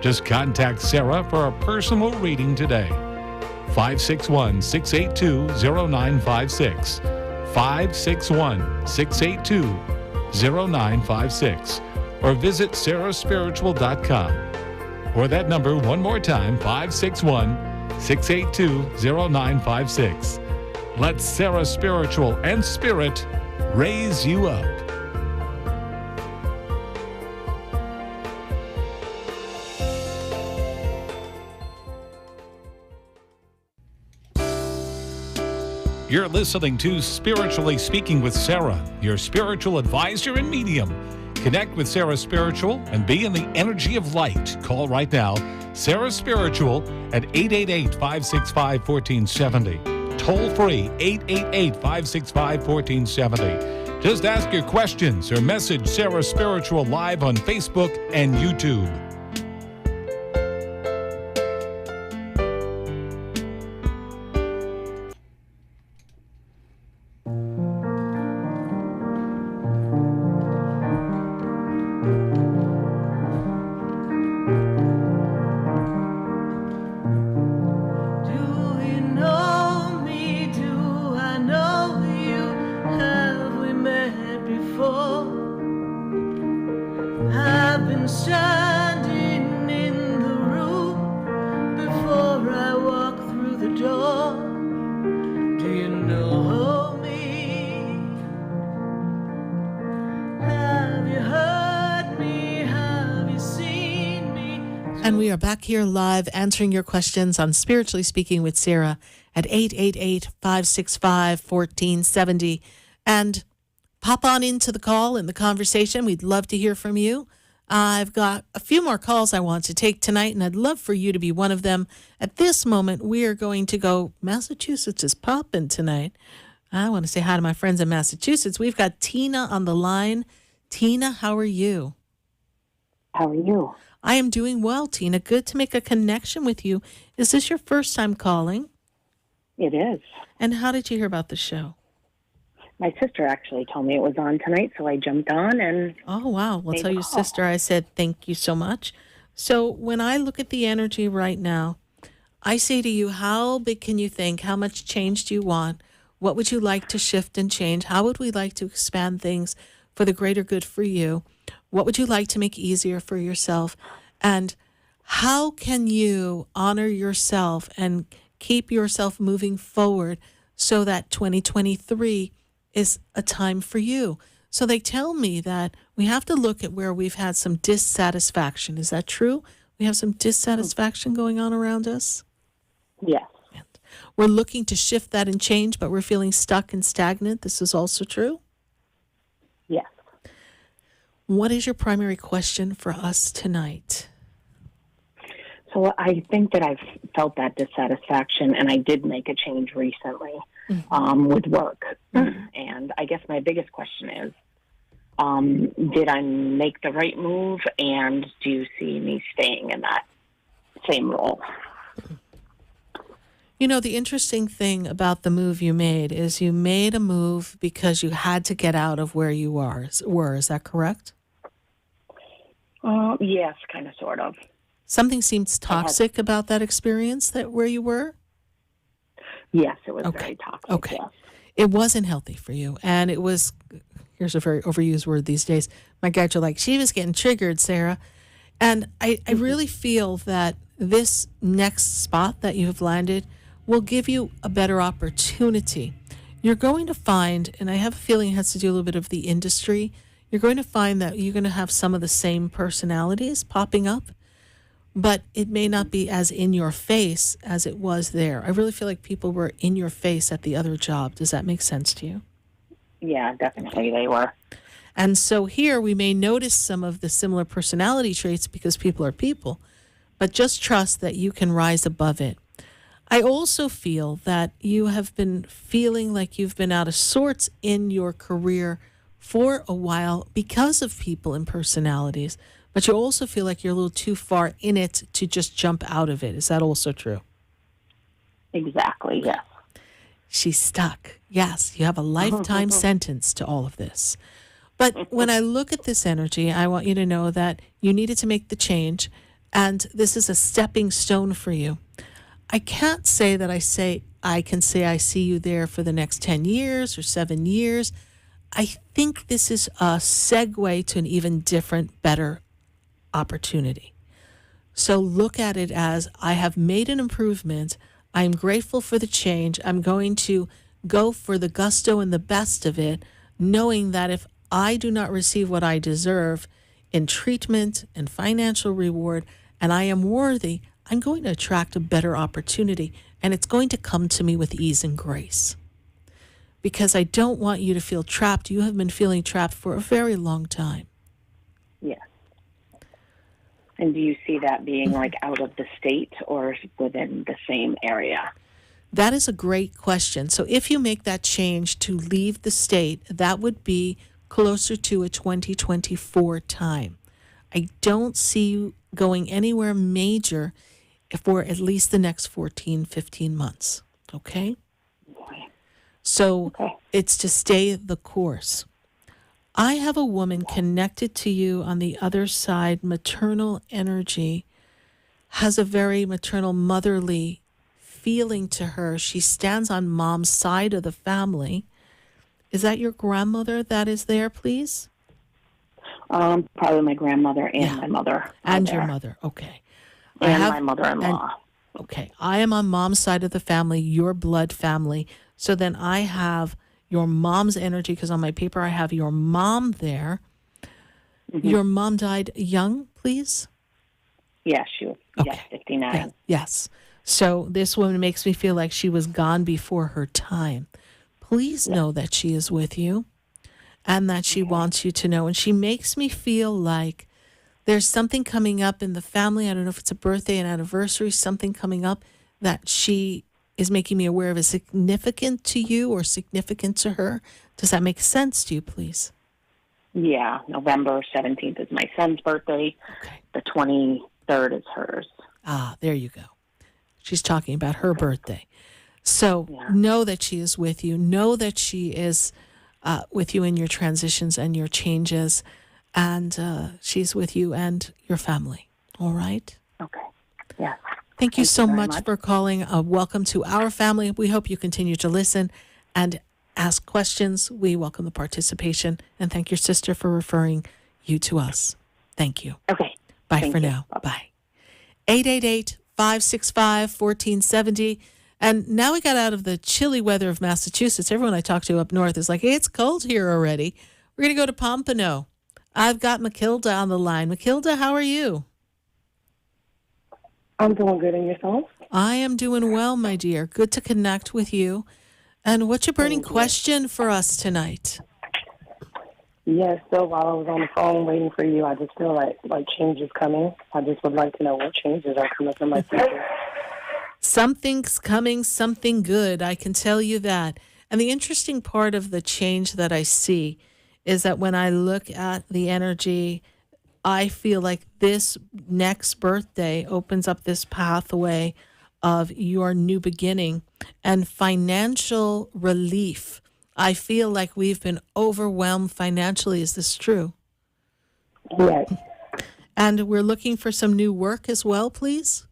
Just contact Sarah for a personal reading today. 561-682-0956. 561-682-0956. Or visit sarahspiritual.com. Or that number one more time, 561-682-0956. Let Sarah Spiritual and Spirit raise you up. You're listening to Spiritually Speaking with Sarah, your spiritual advisor and medium. Connect with Sarah Spiritual and be in the energy of light. Call right now, Sarah Spiritual at 888-565-1470. Toll free, 888-565-1470. Just ask your questions or message Sarah Spiritual live on Facebook and YouTube. And we are back here live answering your questions on Spiritually Speaking with Sarah at 888-565-1470. And pop on into the call and the conversation. We'd love to hear from you. I've got a few more calls I want to take tonight, and I'd love for you to be one of them. At this moment, we are going to go, Massachusetts is popping tonight. I want to say hi to my friends in Massachusetts. We've got Tina on the line. Tina, how are you? How are you? I am doing well, Tina. Good to make a connection with you. Is this your first time calling? It is. And how did you hear about the show? My sister actually told me it was on tonight, so I jumped on and... Oh, wow. Well, tell your sister I said thank you so much. So when I look at the energy right now, I say to you, how big can you think? How much change do you want? What would you like to shift and change? How would we like to expand things for the greater good for you? What would you like to make easier for yourself? And how can you honor yourself and keep yourself moving forward so that 2023 is a time for you? So they tell me that we have to look at where we've had some dissatisfaction. Is that true? We have some dissatisfaction going on around us? Yes. We're looking to shift that and change, but we're feeling stuck and stagnant. This is also true? Yes. What is your primary question for us tonight? So I think that I've felt that dissatisfaction, and I did make a change recently with work. And I guess my biggest question is, did I make the right move, and do you see me staying in that same role? You know, the interesting thing about the move you made is you made a move because you had to get out of where you were. Is that correct? Yes, kind of, sort of. Something seems toxic about that experience where you were? Yes, it was very toxic. Okay. Yes. It wasn't healthy for you. And it was, here's a very overused word these days. My guys are like, she was getting triggered, Sarah. And I really feel that this next spot that you've landed will give you a better opportunity. You're going to find, and I have a feeling it has to do a little bit of the industry, you're going to find that you're going to have some of the same personalities popping up, but it may not be as in your face as it was there. I really feel like people were in your face at the other job. Does that make sense to you? Yeah, definitely they were. And so here we may notice some of the similar personality traits because people are people, but just trust that you can rise above it. I also feel that you have been feeling like you've been out of sorts in your career for a while because of people and personalities, but you also feel like you're a little too far in it to just jump out of it. Is that also true? Exactly, yes. She's stuck. Yes, you have a lifetime sentence to all of this. But when I look at this energy, I want you to know that you needed to make the change, and this is a stepping stone for you. I can't say that I can say I see you there for the next 10 years or 7 years. I think this is a segue to an even different, better opportunity. So look at it as I have made an improvement. I'm grateful for the change. I'm going to go for the gusto and the best of it, knowing that if I do not receive what I deserve in treatment and financial reward, and I am worthy, I'm going to attract a better opportunity, and it's going to come to me with ease and grace. Because I don't want you to feel trapped. You have been feeling trapped for a very long time. Yes. And do you see that being like out of the state or within the same area? That is a great question. So if you make that change to leave the state, that would be closer to a 2024 time. I don't see you going anywhere major for at least the next 14, 15 months. Okay? So it's to stay the course. I have a woman connected to you on the other side, maternal energy, has a very maternal, motherly feeling to her. She stands on mom's side of the family. Is that your grandmother that is there, please? Probably my grandmother and my mother. And your mother, okay. And my mother-in-law. Okay, I am on mom's side of the family, your blood family. So then I have your mom's energy, because on my paper I have your mom there. Mm-hmm. Your mom died young, please? Yes, she was 59. Yeah, yes. So this woman makes me feel like she was gone before her time. Please know that she is with you and that she wants you to know. And she makes me feel like there's something coming up in the family. I don't know if it's a birthday, an anniversary, something coming up that she is making me aware of is significant to you or significant to her. Does that make sense to you, please? Yeah, November 17th is my son's birthday. Okay. The 23rd is hers. Ah, there you go. She's talking about her birthday. So know that she is with you. Know that she is with you in your transitions and your changes. And she's with you and your family. All right? Okay. Yeah. Thank you so much for calling. Welcome to our family. We hope you continue to listen and ask questions. We welcome the participation. And thank your sister for referring you to us. Thank you. Okay. Bye for now. Bye. 888-565-1470. And now we got out of the chilly weather of Massachusetts. Everyone I talk to up north is like, hey, it's cold here already. We're going to go to Pompano. I've got Matilda on the line. Matilda, how are you? I'm doing good. And yourself? I am doing well, my dear. Good to connect with you. And what's your burning question for us tonight? Yes, so while I was on the phone waiting for you, I just feel like change is coming. I just would like to know what changes are coming from my future. Something's coming, something good. I can tell you that. And the interesting part of the change that I see is that when I look at the energy, I feel like this next birthday opens up this pathway of your new beginning and financial relief. I feel like we've been overwhelmed financially. Is this true? Yes. And we're looking for some new work as well, please?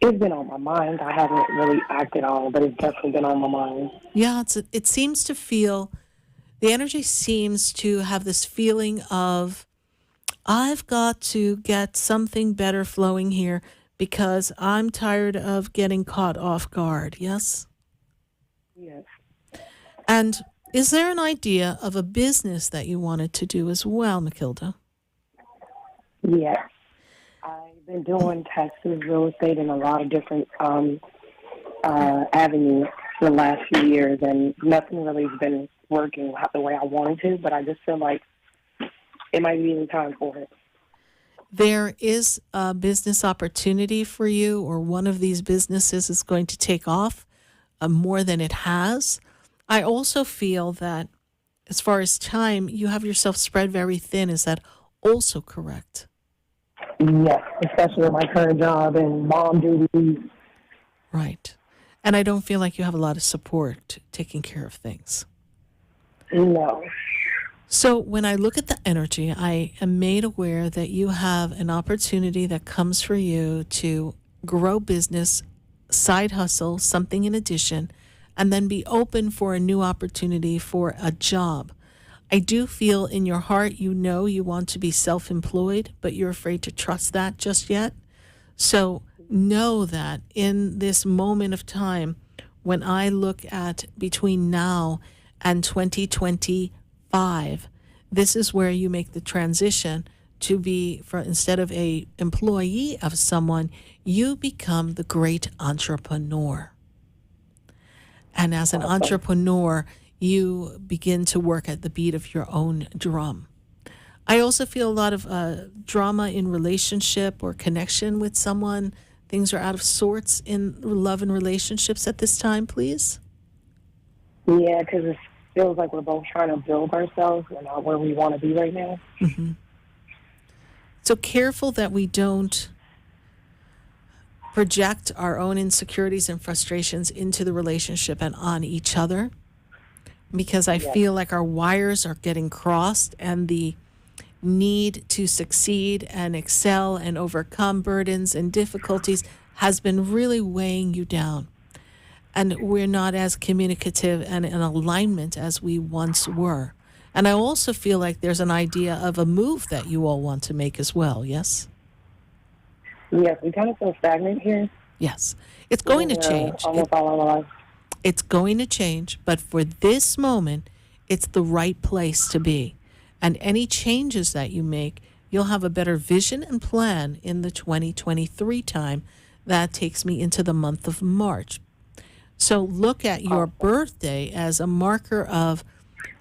It's been on my mind. I haven't really acted on it, but it's definitely been on my mind. Yeah, it seems to feel, the energy seems to have this feeling of, I've got to get something better flowing here because I'm tired of getting caught off guard. Yes? Yes. And is there an idea of a business that you wanted to do as well, Matilda? Yes. I've been doing taxes, real estate, and a lot of different avenues for the last few years, and nothing really has been working the way I wanted to, but I just feel like it might be the time for it. There is a business opportunity for you, or one of these businesses is going to take off more than it has. I also feel that as far as time, you have yourself spread very thin. Is that also correct? Yes, especially with my current job and mom duties. Right. And I don't feel like you have a lot of support taking care of things. No. So when I look at the energy, I am made aware that you have an opportunity that comes for you to grow business, side hustle, something in addition, and then be open for a new opportunity for a job. I do feel in your heart you know you want to be self-employed, but you're afraid to trust that just yet. So know that in this moment of time, when I look at between now and 2025, this is where you make the transition to be, for instead of a employee of someone, you become the great entrepreneur. And as an entrepreneur, you begin to work at the beat of your own drum. I also feel a lot of drama in relationship or connection with someone. Things are out of sorts in love and relationships at this time, please. Yeah, because it feels like we're both trying to build ourselves. We're not where we want to be right now. Mm-hmm. So careful that we don't project our own insecurities and frustrations into the relationship and on each other, because I feel like our wires are getting crossed, and the need to succeed and excel and overcome burdens and difficulties has been really weighing you down. And we're not as communicative and in alignment as we once were. And I also feel like there's an idea of a move that you all want to make as well, yes? Yes, we kind of feel stagnant here. Yes. It's going to change. Almost all our lives. It's going to change, but for this moment, it's the right place to be. And any changes that you make, you'll have a better vision and plan in the 2023 time. That takes me into the month of March. So look at your birthday as a marker of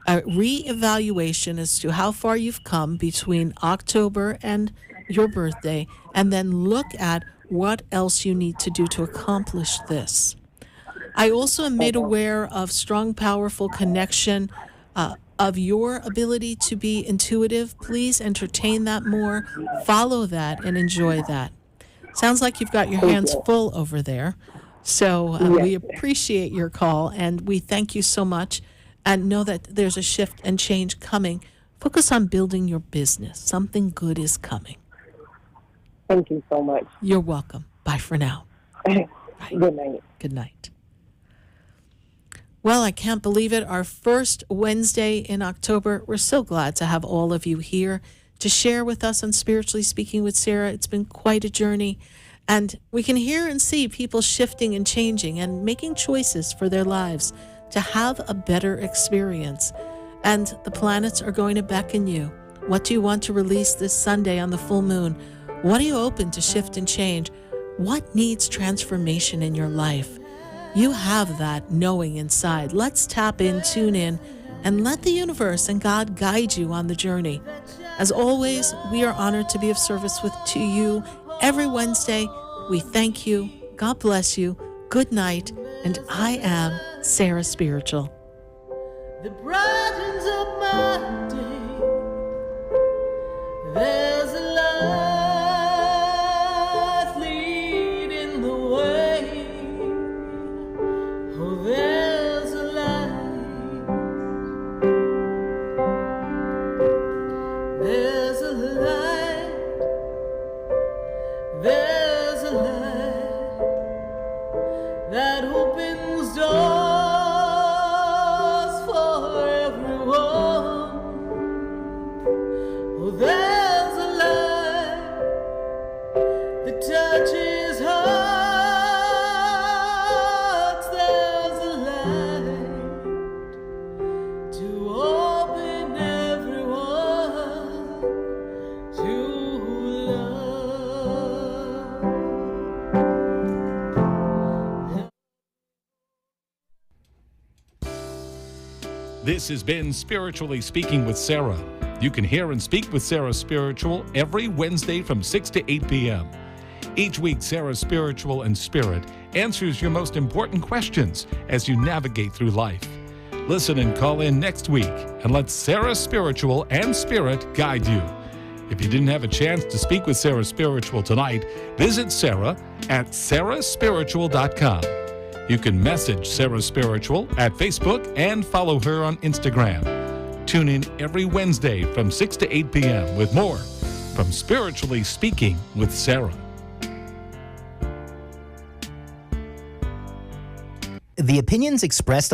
a reevaluation as to how far you've come between October and your birthday, and then look at what else you need to do to accomplish this. I also am made aware of strong, powerful connection of your ability to be intuitive. Please entertain that more, follow that, and enjoy that. Sounds like you've got your hands full over there. So we appreciate your call, and we thank you so much, and know that there's a shift and change coming. Focus on building your business. Something good is coming. Thank you so much. You're welcome. Bye for now. Good night. Good night. Well, I can't believe it. Our first Wednesday in October. We're so glad to have all of you here to share with us on Spiritually Speaking with Sarah. It's been quite a journey. And we can hear and see people shifting and changing and making choices for their lives to have a better experience. And the planets are going to beckon you. What do you want to release this Sunday on the full moon? What are you open to shift and change? What needs transformation in your life? You have that knowing inside. Let's tap in, tune in, and let the universe and God guide you on the journey. As always, we are honored to be of service to you every Wednesday. We thank you. God bless you. Good night. And I am Sarah Spiritual. The brightens up my day. There's a light leading the way. Oh, there's a light. There's a light. There's a light that opens doors for everyone. Oh, there's a light that touches hearts. There's a light to open everyone to This has been Spiritually Speaking with Sarah. You can hear and speak with Sarah Spiritual every Wednesday from 6 to 8 p.m. Each week, Sarah Spiritual and Spirit answers your most important questions as you navigate through life. Listen and call in next week and let Sarah Spiritual and Spirit guide you. If you didn't have a chance to speak with Sarah Spiritual tonight, visit Sarah at sarahspiritual.com. You can message Sarah Spiritual at Facebook and follow her on Instagram. Tune in every Wednesday from 6 to 8 p.m. with more from Spiritually Speaking with Sarah. The opinions expressed on